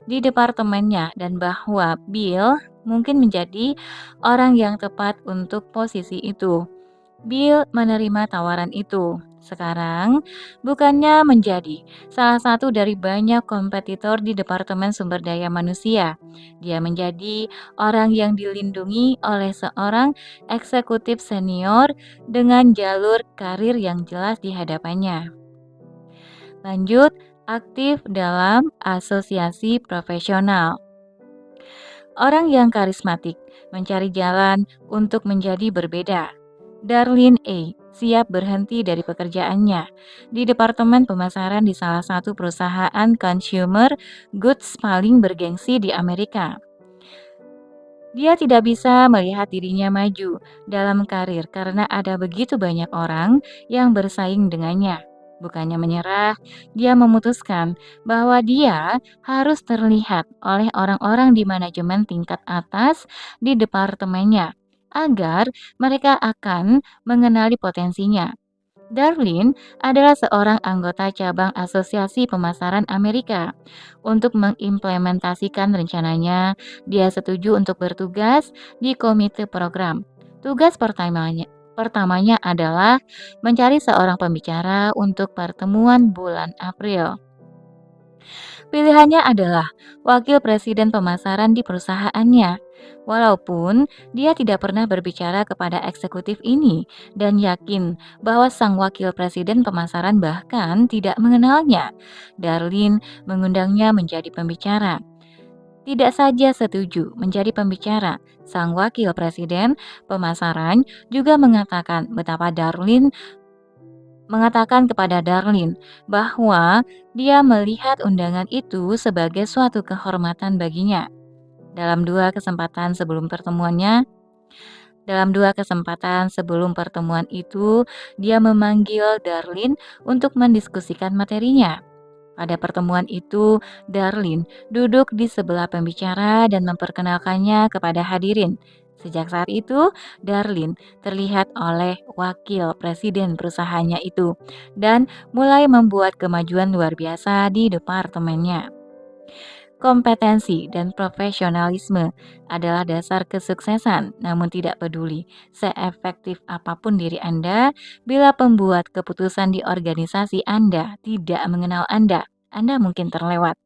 di departemennya dan bahwa Bill mungkin menjadi orang yang tepat untuk posisi itu. Bill menerima tawaran itu. Sekarang, bukannya menjadi salah satu dari banyak kompetitor di Departemen Sumber Daya Manusia, dia menjadi orang yang dilindungi oleh seorang eksekutif senior dengan jalur karir yang jelas di hadapannya. Lanjut, aktif dalam asosiasi profesional. Orang yang karismatik mencari jalan untuk menjadi berbeda. Darlene A. siap berhenti dari pekerjaannya di Departemen Pemasaran di salah satu perusahaan consumer goods paling bergengsi di Amerika. Dia tidak bisa melihat dirinya maju dalam karir karena ada begitu banyak orang yang bersaing dengannya. Bukannya menyerah, dia memutuskan bahwa dia harus terlihat oleh orang-orang di manajemen tingkat atas di departemennya agar mereka akan mengenali potensinya. Darlene adalah seorang anggota cabang Asosiasi Pemasaran Amerika. Untuk mengimplementasikan rencananya, dia setuju untuk bertugas di komite program. Tugas pertamanya adalah mencari seorang pembicara untuk pertemuan bulan April. Pilihannya adalah wakil presiden pemasaran di perusahaannya. Walaupun dia tidak pernah berbicara kepada eksekutif ini dan yakin bahwa sang wakil presiden pemasaran bahkan tidak mengenalnya, Darlene mengundangnya menjadi pembicara. Tidak saja setuju menjadi pembicara, sang wakil presiden pemasaran juga mengatakan kepada Darlene bahwa dia melihat undangan itu sebagai suatu kehormatan baginya. Dalam dua kesempatan sebelum pertemuannya dalam dua kesempatan sebelum pertemuan itu, dia memanggil Darlin untuk mendiskusikan materinya. Pada pertemuan itu, Darlin duduk di sebelah pembicara dan memperkenalkannya kepada hadirin. Sejak saat itu, Darlin terlihat oleh wakil presiden perusahaannya itu dan mulai membuat kemajuan luar biasa di departemennya. Kompetensi dan profesionalisme adalah dasar kesuksesan, namun tidak peduli seefektif apapun diri Anda, bila pembuat keputusan di organisasi Anda tidak mengenal Anda mungkin terlewat.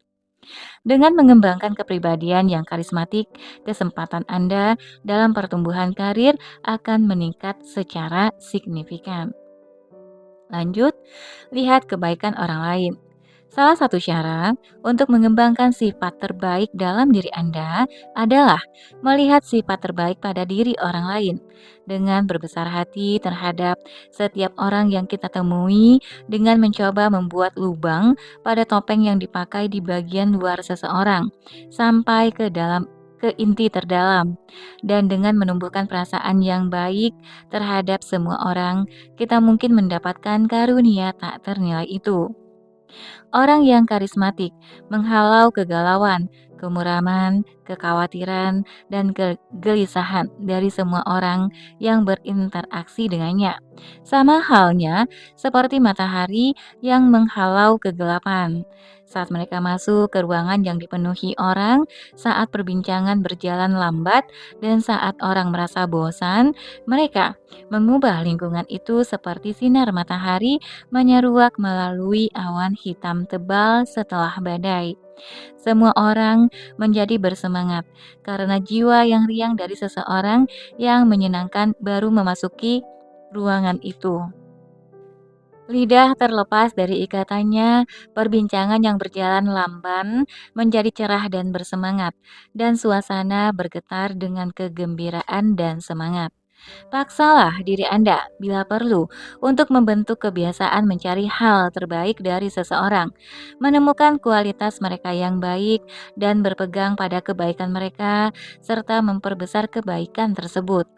Dengan mengembangkan kepribadian yang karismatik, kesempatan Anda dalam pertumbuhan karir akan meningkat secara signifikan. Lanjut, lihat kebaikan orang lain. Salah satu cara untuk mengembangkan sifat terbaik dalam diri Anda adalah melihat sifat terbaik pada diri orang lain dengan berbesar hati terhadap setiap orang yang kita temui, dengan mencoba membuat lubang pada topeng yang dipakai di bagian luar seseorang sampai ke inti terdalam, dan dengan menumbuhkan perasaan yang baik terhadap semua orang, kita mungkin mendapatkan karunia tak ternilai itu. Orang yang karismatik menghalau kegalauan, kemuraman, kekhawatiran, dan kegelisahan dari semua orang yang berinteraksi dengannya. Sama halnya seperti matahari yang menghalau kegelapan. Saat mereka masuk ke ruangan yang dipenuhi orang, saat perbincangan berjalan lambat, dan saat orang merasa bosan, mereka mengubah lingkungan itu seperti sinar matahari menyeruak melalui awan hitam tebal setelah badai. Semua orang menjadi bersemangat karena jiwa yang riang dari seseorang yang menyenangkan baru memasuki ruangan itu. Lidah terlepas dari ikatannya, perbincangan yang berjalan lamban menjadi cerah dan bersemangat, dan suasana bergetar dengan kegembiraan dan semangat. Paksalah diri Anda bila perlu untuk membentuk kebiasaan mencari hal terbaik dari seseorang, menemukan kualitas mereka yang baik, dan berpegang pada kebaikan mereka, serta memperbesar kebaikan tersebut.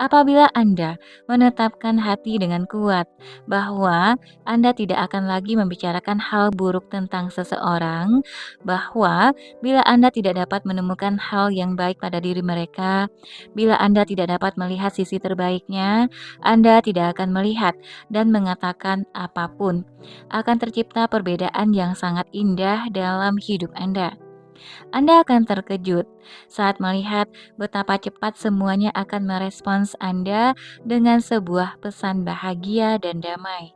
Apabila Anda menetapkan hati dengan kuat bahwa Anda tidak akan lagi membicarakan hal buruk tentang seseorang, bahwa bila Anda tidak dapat menemukan hal yang baik pada diri mereka, bila Anda tidak dapat melihat sisi terbaiknya, Anda tidak akan melihat dan mengatakan apapun. Akan tercipta perbedaan yang sangat indah dalam hidup Anda. Anda akan terkejut saat melihat betapa cepat semuanya akan merespons Anda dengan sebuah pesan bahagia dan damai.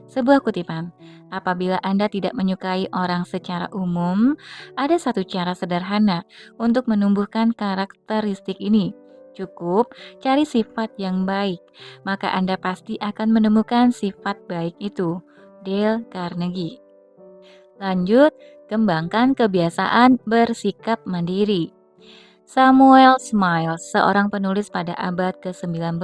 Sebuah kutipan, apabila Anda tidak menyukai orang secara umum, ada satu cara sederhana untuk menumbuhkan karakteristik ini. Cukup cari sifat yang baik, maka Anda pasti akan menemukan sifat baik itu. Dale Carnegie. Lanjut, kembangkan kebiasaan bersikap mandiri. Samuel Smiles, seorang penulis pada abad ke-19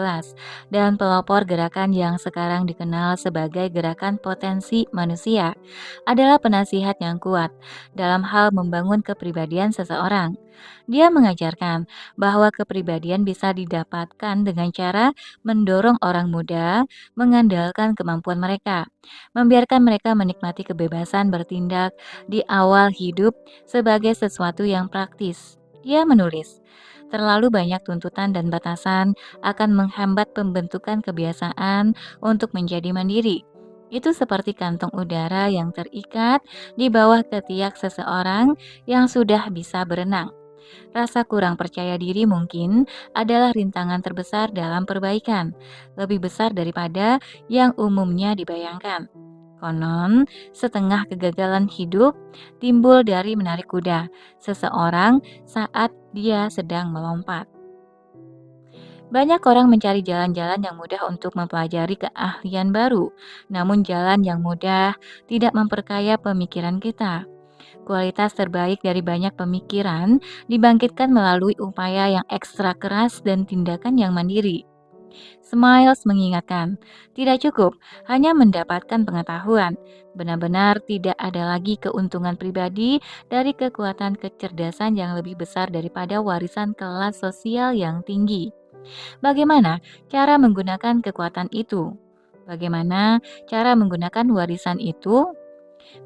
dan pelopor gerakan yang sekarang dikenal sebagai gerakan potensi manusia, adalah penasihat yang kuat dalam hal membangun kepribadian seseorang. Dia mengajarkan bahwa kepribadian bisa didapatkan dengan cara mendorong orang muda mengandalkan kemampuan mereka, membiarkan mereka menikmati kebebasan bertindak di awal hidup sebagai sesuatu yang praktis. Dia menulis, terlalu banyak tuntutan dan batasan akan menghambat pembentukan kebiasaan untuk menjadi mandiri. Itu seperti kantong udara yang terikat di bawah ketiak seseorang yang sudah bisa berenang. Rasa kurang percaya diri mungkin adalah rintangan terbesar dalam perbaikan, lebih besar daripada yang umumnya dibayangkan. Konon, setengah kegagalan hidup timbul dari menarik kuda seseorang saat dia sedang melompat. Banyak orang mencari jalan-jalan yang mudah untuk mempelajari keahlian baru, namun jalan yang mudah tidak memperkaya pemikiran kita. Kualitas terbaik dari banyak pemikiran dibangkitkan melalui upaya yang ekstra keras dan tindakan yang mandiri. Smiles mengingatkan, tidak cukup hanya mendapatkan pengetahuan. Benar-benar tidak ada lagi keuntungan pribadi dari kekuatan kecerdasan yang lebih besar daripada warisan kelas sosial yang tinggi. Bagaimana cara menggunakan kekuatan itu? Bagaimana cara menggunakan warisan itu?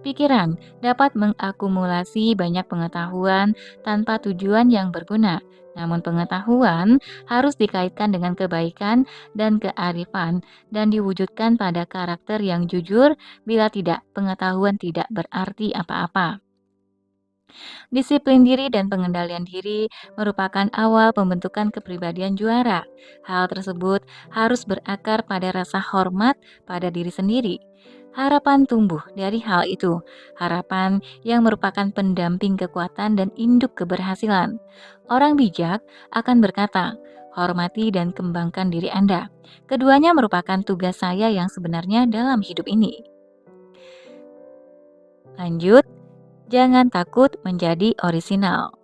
Pikiran dapat mengakumulasi banyak pengetahuan tanpa tujuan yang berguna. Namun pengetahuan harus dikaitkan dengan kebaikan dan kearifan dan diwujudkan pada karakter yang jujur. Bila tidak, pengetahuan tidak berarti apa-apa. Disiplin diri dan pengendalian diri merupakan awal pembentukan kepribadian juara. Hal tersebut harus berakar pada rasa hormat pada diri sendiri. Harapan tumbuh dari hal itu, harapan yang merupakan pendamping kekuatan dan induk keberhasilan. Orang bijak akan berkata, hormati dan kembangkan diri Anda. Keduanya merupakan tugas saya yang sebenarnya dalam hidup ini. Lanjut, jangan takut menjadi orisinal.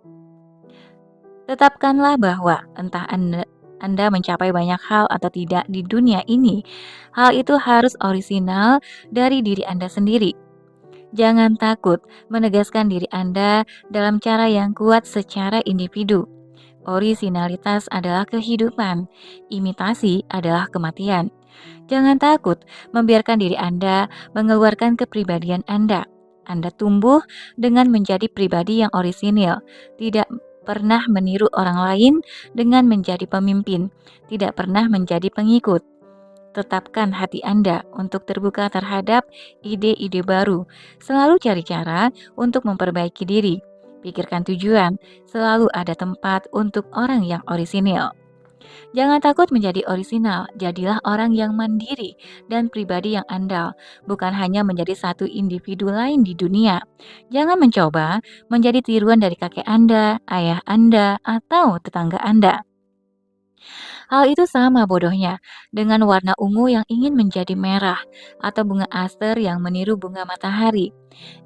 Tetapkanlah bahwa entah Anda mencapai banyak hal atau tidak di dunia ini, hal itu harus orisinal dari diri Anda sendiri. Jangan takut menegaskan diri Anda dalam cara yang kuat secara individu. Orisinalitas adalah kehidupan, imitasi adalah kematian. Jangan takut membiarkan diri Anda mengeluarkan kepribadian Anda. Anda tumbuh dengan menjadi pribadi yang orisinil, tidak pernah meniru orang lain dengan menjadi pemimpin, tidak pernah menjadi pengikut. Tetapkan hati Anda untuk terbuka terhadap ide-ide baru. Selalu cari cara untuk memperbaiki diri. Pikirkan tujuan, selalu ada tempat untuk orang yang orisinil. Jangan takut menjadi orisinal, jadilah orang yang mandiri dan pribadi yang andal, bukan hanya menjadi satu individu lain di dunia. Jangan mencoba menjadi tiruan dari kakek Anda, ayah Anda, atau tetangga Anda. Hal itu sama bodohnya dengan warna ungu yang ingin menjadi merah atau bunga aster yang meniru bunga matahari.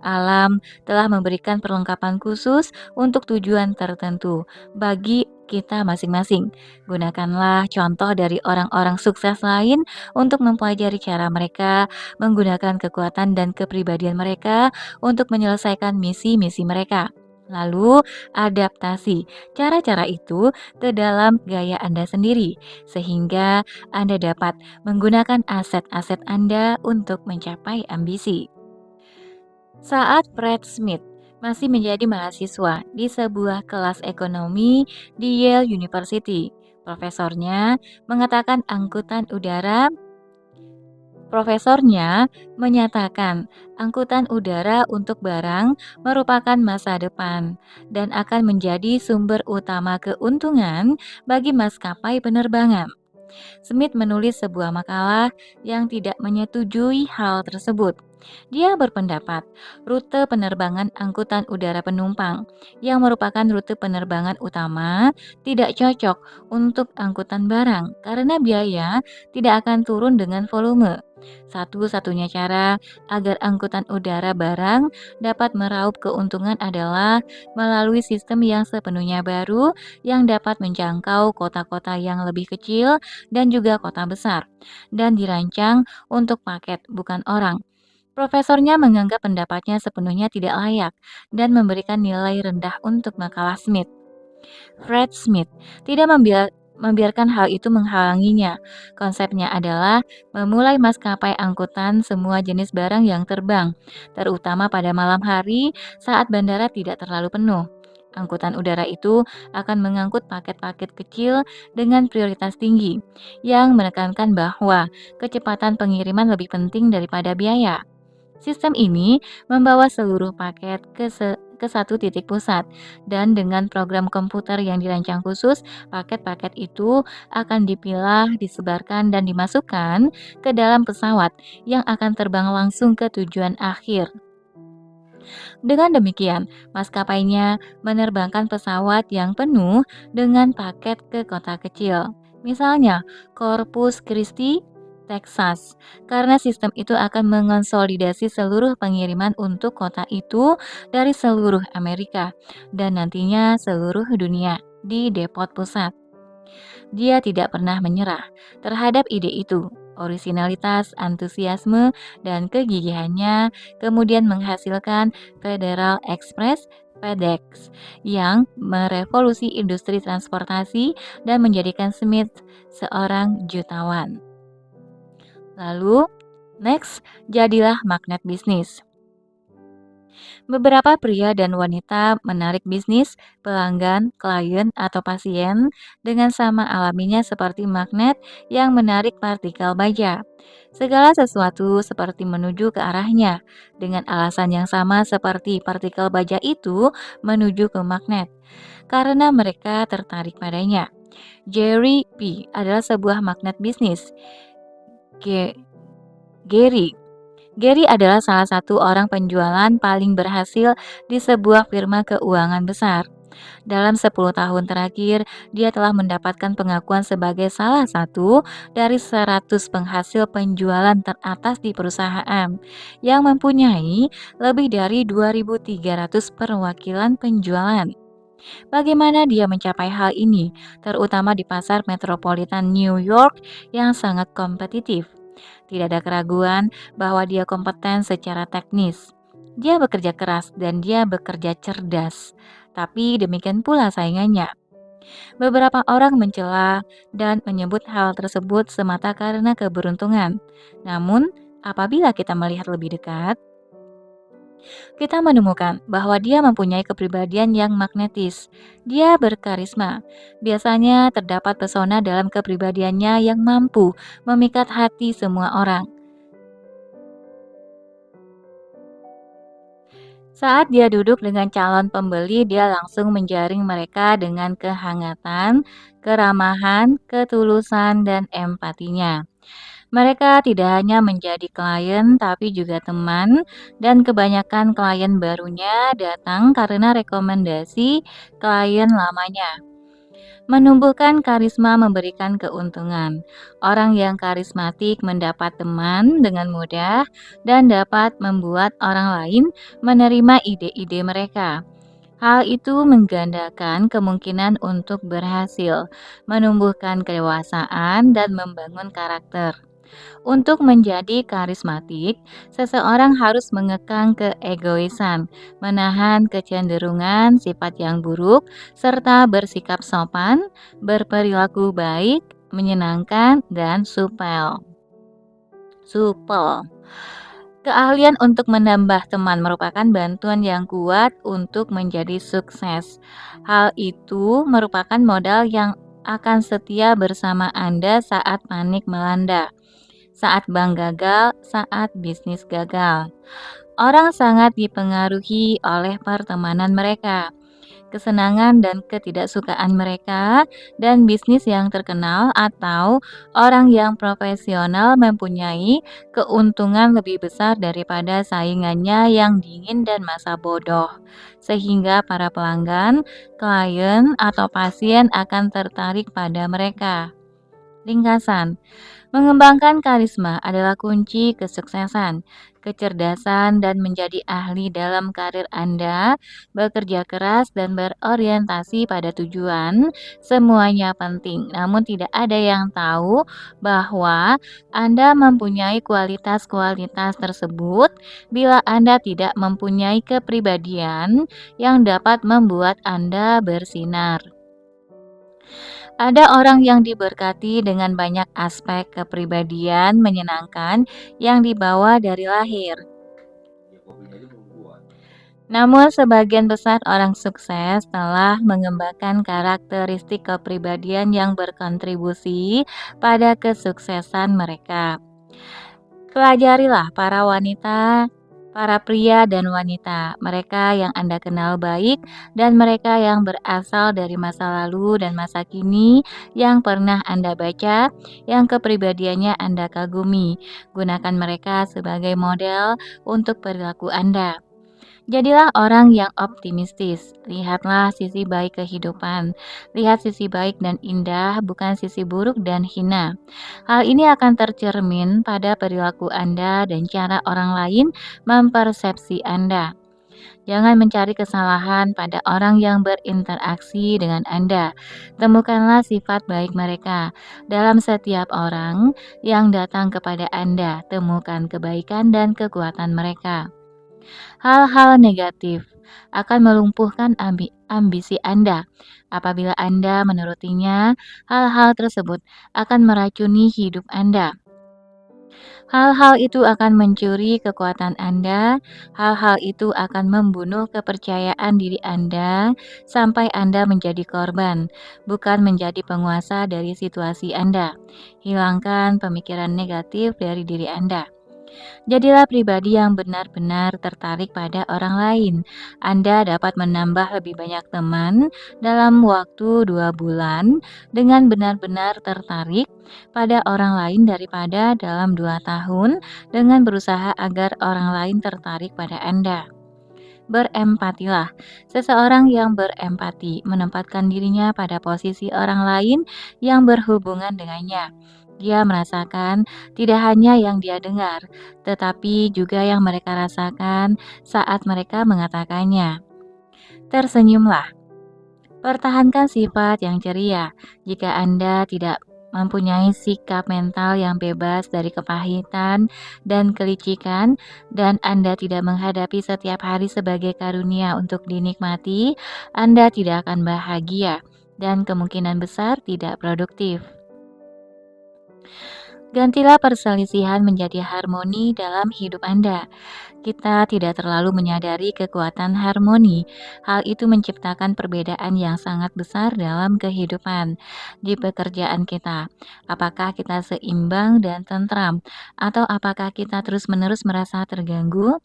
Alam telah memberikan perlengkapan khusus untuk tujuan tertentu bagi kita masing-masing. Gunakanlah contoh dari orang-orang sukses lain untuk mempelajari cara mereka menggunakan kekuatan dan kepribadian mereka untuk menyelesaikan misi-misi mereka. Lalu, adaptasi cara-cara itu ke dalam gaya Anda sendiri, sehingga Anda dapat menggunakan aset-aset Anda untuk mencapai ambisi. Saat Fred Smith masih menjadi mahasiswa di sebuah kelas ekonomi di Yale University, profesornya mengatakan angkutan udara Profesornya menyatakan angkutan udara untuk barang merupakan masa depan dan akan menjadi sumber utama keuntungan bagi maskapai penerbangan. Smith menulis sebuah makalah yang tidak menyetujui hal tersebut. Dia berpendapat rute penerbangan angkutan udara penumpang yang merupakan rute penerbangan utama tidak cocok untuk angkutan barang karena biaya tidak akan turun dengan volume. Satu-satunya cara agar angkutan udara barang dapat meraup keuntungan adalah melalui sistem yang sepenuhnya baru yang dapat menjangkau kota-kota yang lebih kecil dan juga kota besar, dan dirancang untuk paket bukan orang. Profesornya menganggap pendapatnya sepenuhnya tidak layak dan memberikan nilai rendah untuk makalah Smith. Fred Smith tidak membiarkan hal itu menghalanginya. Konsepnya adalah memulai maskapai angkutan semua jenis barang yang terbang, terutama pada malam hari saat bandara tidak terlalu penuh. Angkutan udara itu akan mengangkut paket-paket kecil dengan prioritas tinggi, yang menekankan bahwa kecepatan pengiriman lebih penting daripada biaya. Sistem ini membawa seluruh paket ke satu titik pusat, dan dengan program komputer yang dirancang khusus, paket-paket itu akan dipilah, disebarkan, dan dimasukkan ke dalam pesawat yang akan terbang langsung ke tujuan akhir. Dengan demikian, maskapainya menerbangkan pesawat yang penuh dengan paket ke kota kecil. Misalnya, Corpus Christi, Texas, karena sistem itu akan mengonsolidasi seluruh pengiriman untuk kota itu dari seluruh Amerika dan nantinya seluruh dunia di depot pusat. Dia tidak pernah menyerah terhadap ide itu. Orisinalitas, antusiasme, dan kegigihannya kemudian menghasilkan Federal Express FedEx yang merevolusi industri transportasi dan menjadikan Smith seorang jutawan. Lalu, next, jadilah magnet bisnis. Beberapa pria dan wanita menarik bisnis, pelanggan, klien, atau pasien dengan sama alaminya seperti magnet yang menarik partikel baja. Segala sesuatu seperti menuju ke arahnya, dengan alasan yang sama seperti partikel baja itu menuju ke magnet, karena mereka tertarik padanya. Jerry P. adalah sebuah magnet bisnis. Ge- Gary Gary adalah salah satu orang penjualan paling berhasil di sebuah firma keuangan besar. Dalam 10 tahun terakhir, dia telah mendapatkan pengakuan sebagai salah satu dari 100 penghasil penjualan teratas di perusahaan yang mempunyai lebih dari 2.300 perwakilan penjualan. Bagaimana dia mencapai hal ini, terutama di pasar metropolitan New York yang sangat kompetitif? Tidak ada keraguan bahwa dia kompeten secara teknis. Dia bekerja keras dan dia bekerja cerdas. Tapi demikian pula saingannya. Beberapa orang mencela dan menyebut hal tersebut semata karena keberuntungan. Namun, apabila kita melihat lebih dekat, kita menemukan bahwa dia mempunyai kepribadian yang magnetis. Dia berkarisma. Biasanya terdapat pesona dalam kepribadiannya yang mampu memikat hati semua orang. Saat dia duduk dengan calon pembeli, dia langsung menjaring mereka dengan kehangatan, keramahan, ketulusan, dan empatinya. Mereka tidak hanya menjadi klien, tapi juga teman, dan kebanyakan klien barunya datang karena rekomendasi klien lamanya. Menumbuhkan karisma memberikan keuntungan. Orang yang karismatik mendapat teman dengan mudah dan dapat membuat orang lain menerima ide-ide mereka. Hal itu menggandakan kemungkinan untuk berhasil, menumbuhkan kedewasaan, dan membangun karakter. Untuk menjadi karismatik, seseorang harus mengekang keegoisan, menahan kecenderungan sifat yang buruk, serta bersikap sopan, berperilaku baik, menyenangkan, dan supel. Supel. Keahlian untuk menambah teman merupakan bantuan yang kuat untuk menjadi sukses. Hal itu merupakan modal yang akan setia bersama Anda saat panik melanda, saat bank gagal, saat bisnis gagal. Orang sangat dipengaruhi oleh pertemanan mereka, kesenangan dan ketidaksukaan mereka, dan bisnis yang terkenal atau orang yang profesional mempunyai keuntungan lebih besar daripada saingannya yang dingin dan masa bodoh, sehingga para pelanggan, klien, atau pasien akan tertarik pada mereka. Ringkasan, mengembangkan karisma adalah kunci kesuksesan, kecerdasan, dan menjadi ahli dalam karir Anda, bekerja keras dan berorientasi pada tujuan, semuanya penting. Namun tidak ada yang tahu bahwa Anda mempunyai kualitas-kualitas tersebut bila Anda tidak mempunyai kepribadian yang dapat membuat Anda bersinar. Ada orang yang diberkati dengan banyak aspek kepribadian menyenangkan yang dibawa dari lahir. Namun sebagian besar orang sukses telah mengembangkan karakteristik kepribadian yang berkontribusi pada kesuksesan mereka. Pelajarilah para wanita, para pria dan wanita, mereka yang Anda kenal baik dan mereka yang berasal dari masa lalu dan masa kini yang pernah Anda baca, yang kepribadiannya Anda kagumi. Gunakan mereka sebagai model untuk perilaku Anda. Jadilah orang yang optimistis. Lihatlah sisi baik kehidupan. Lihat sisi baik dan indah, bukan sisi buruk dan hina. Hal ini akan tercermin pada perilaku Anda dan cara orang lain mempersepsi Anda. Jangan mencari kesalahan pada orang yang berinteraksi dengan Anda. Temukanlah sifat baik mereka. Dalam setiap orang yang datang kepada Anda, temukan kebaikan dan kekuatan mereka. Hal-hal negatif akan melumpuhkan ambisi Anda. Apabila Anda menurutinya, hal-hal tersebut akan meracuni hidup Anda. Hal-hal itu akan mencuri kekuatan Anda, hal-hal itu akan membunuh kepercayaan diri Anda sampai Anda menjadi korban, bukan menjadi penguasa dari situasi Anda. Hilangkan pemikiran negatif dari diri Anda. Jadilah pribadi yang benar-benar tertarik pada orang lain. Anda dapat menambah lebih banyak teman dalam waktu 2 bulan dengan benar-benar tertarik pada orang lain daripada dalam 2 tahun dengan berusaha agar orang lain tertarik pada Anda. Berempatilah. Seseorang yang berempati menempatkan dirinya pada posisi orang lain yang berhubungan dengannya. Dia merasakan tidak hanya yang dia dengar, tetapi juga yang mereka rasakan saat mereka mengatakannya. Tersenyumlah. Pertahankan sifat yang ceria. Jika Anda tidak mempunyai sikap mental yang bebas dari kepahitan dan kelicikan, dan Anda tidak menghadapi setiap hari sebagai karunia untuk dinikmati, Anda tidak akan bahagia dan kemungkinan besar tidak produktif. Gantilah perselisihan menjadi harmoni dalam hidup Anda. Kita tidak terlalu menyadari kekuatan harmoni. Hal itu menciptakan perbedaan yang sangat besar dalam kehidupan di pekerjaan kita. Apakah kita seimbang dan tentram, atau apakah kita terus-menerus merasa terganggu,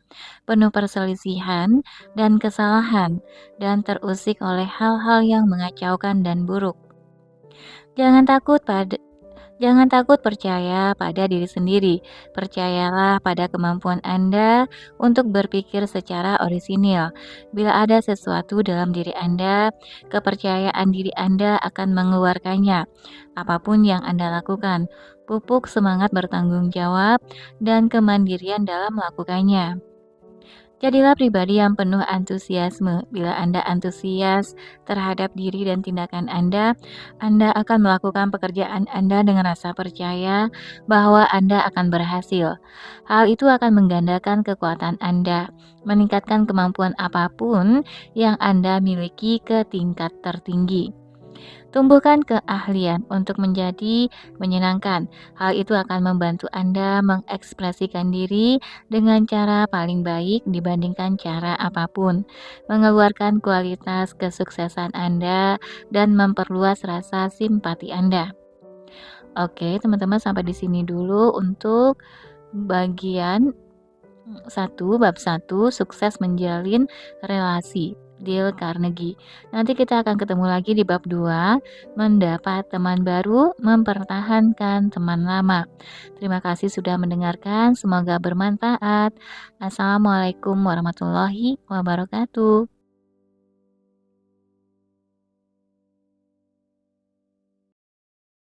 penuh perselisihan dan kesalahan, dan terusik oleh hal-hal yang mengacaukan dan buruk? Jangan takut pada Jangan takut percaya pada diri sendiri. Percayalah pada kemampuan Anda untuk berpikir secara orisinil. Bila ada sesuatu dalam diri Anda, kepercayaan diri Anda akan mengeluarkannya. Apapun yang Anda lakukan, pupuk semangat bertanggung jawab dan kemandirian dalam melakukannya. Jadilah pribadi yang penuh antusiasme. Bila Anda antusias terhadap diri dan tindakan Anda akan melakukan pekerjaan Anda dengan rasa percaya bahwa Anda akan berhasil. Hal itu akan menggandakan kekuatan Anda, meningkatkan kemampuan apapun yang Anda miliki ke tingkat tertinggi. Tumbuhkan keahlian untuk menjadi menyenangkan. Hal itu akan membantu Anda mengekspresikan diri dengan cara paling baik dibandingkan cara apapun, mengeluarkan kualitas kesuksesan Anda, dan memperluas rasa simpati Anda. Oke, teman-teman, sampai di sini dulu untuk bagian bab satu, sukses menjalin relasi. Dale Carnegie. Nanti kita akan ketemu lagi di bab 2, mendapat teman baru, mempertahankan teman lama. Terima kasih sudah mendengarkan, semoga bermanfaat. Assalamualaikum warahmatullahi wabarakatuh.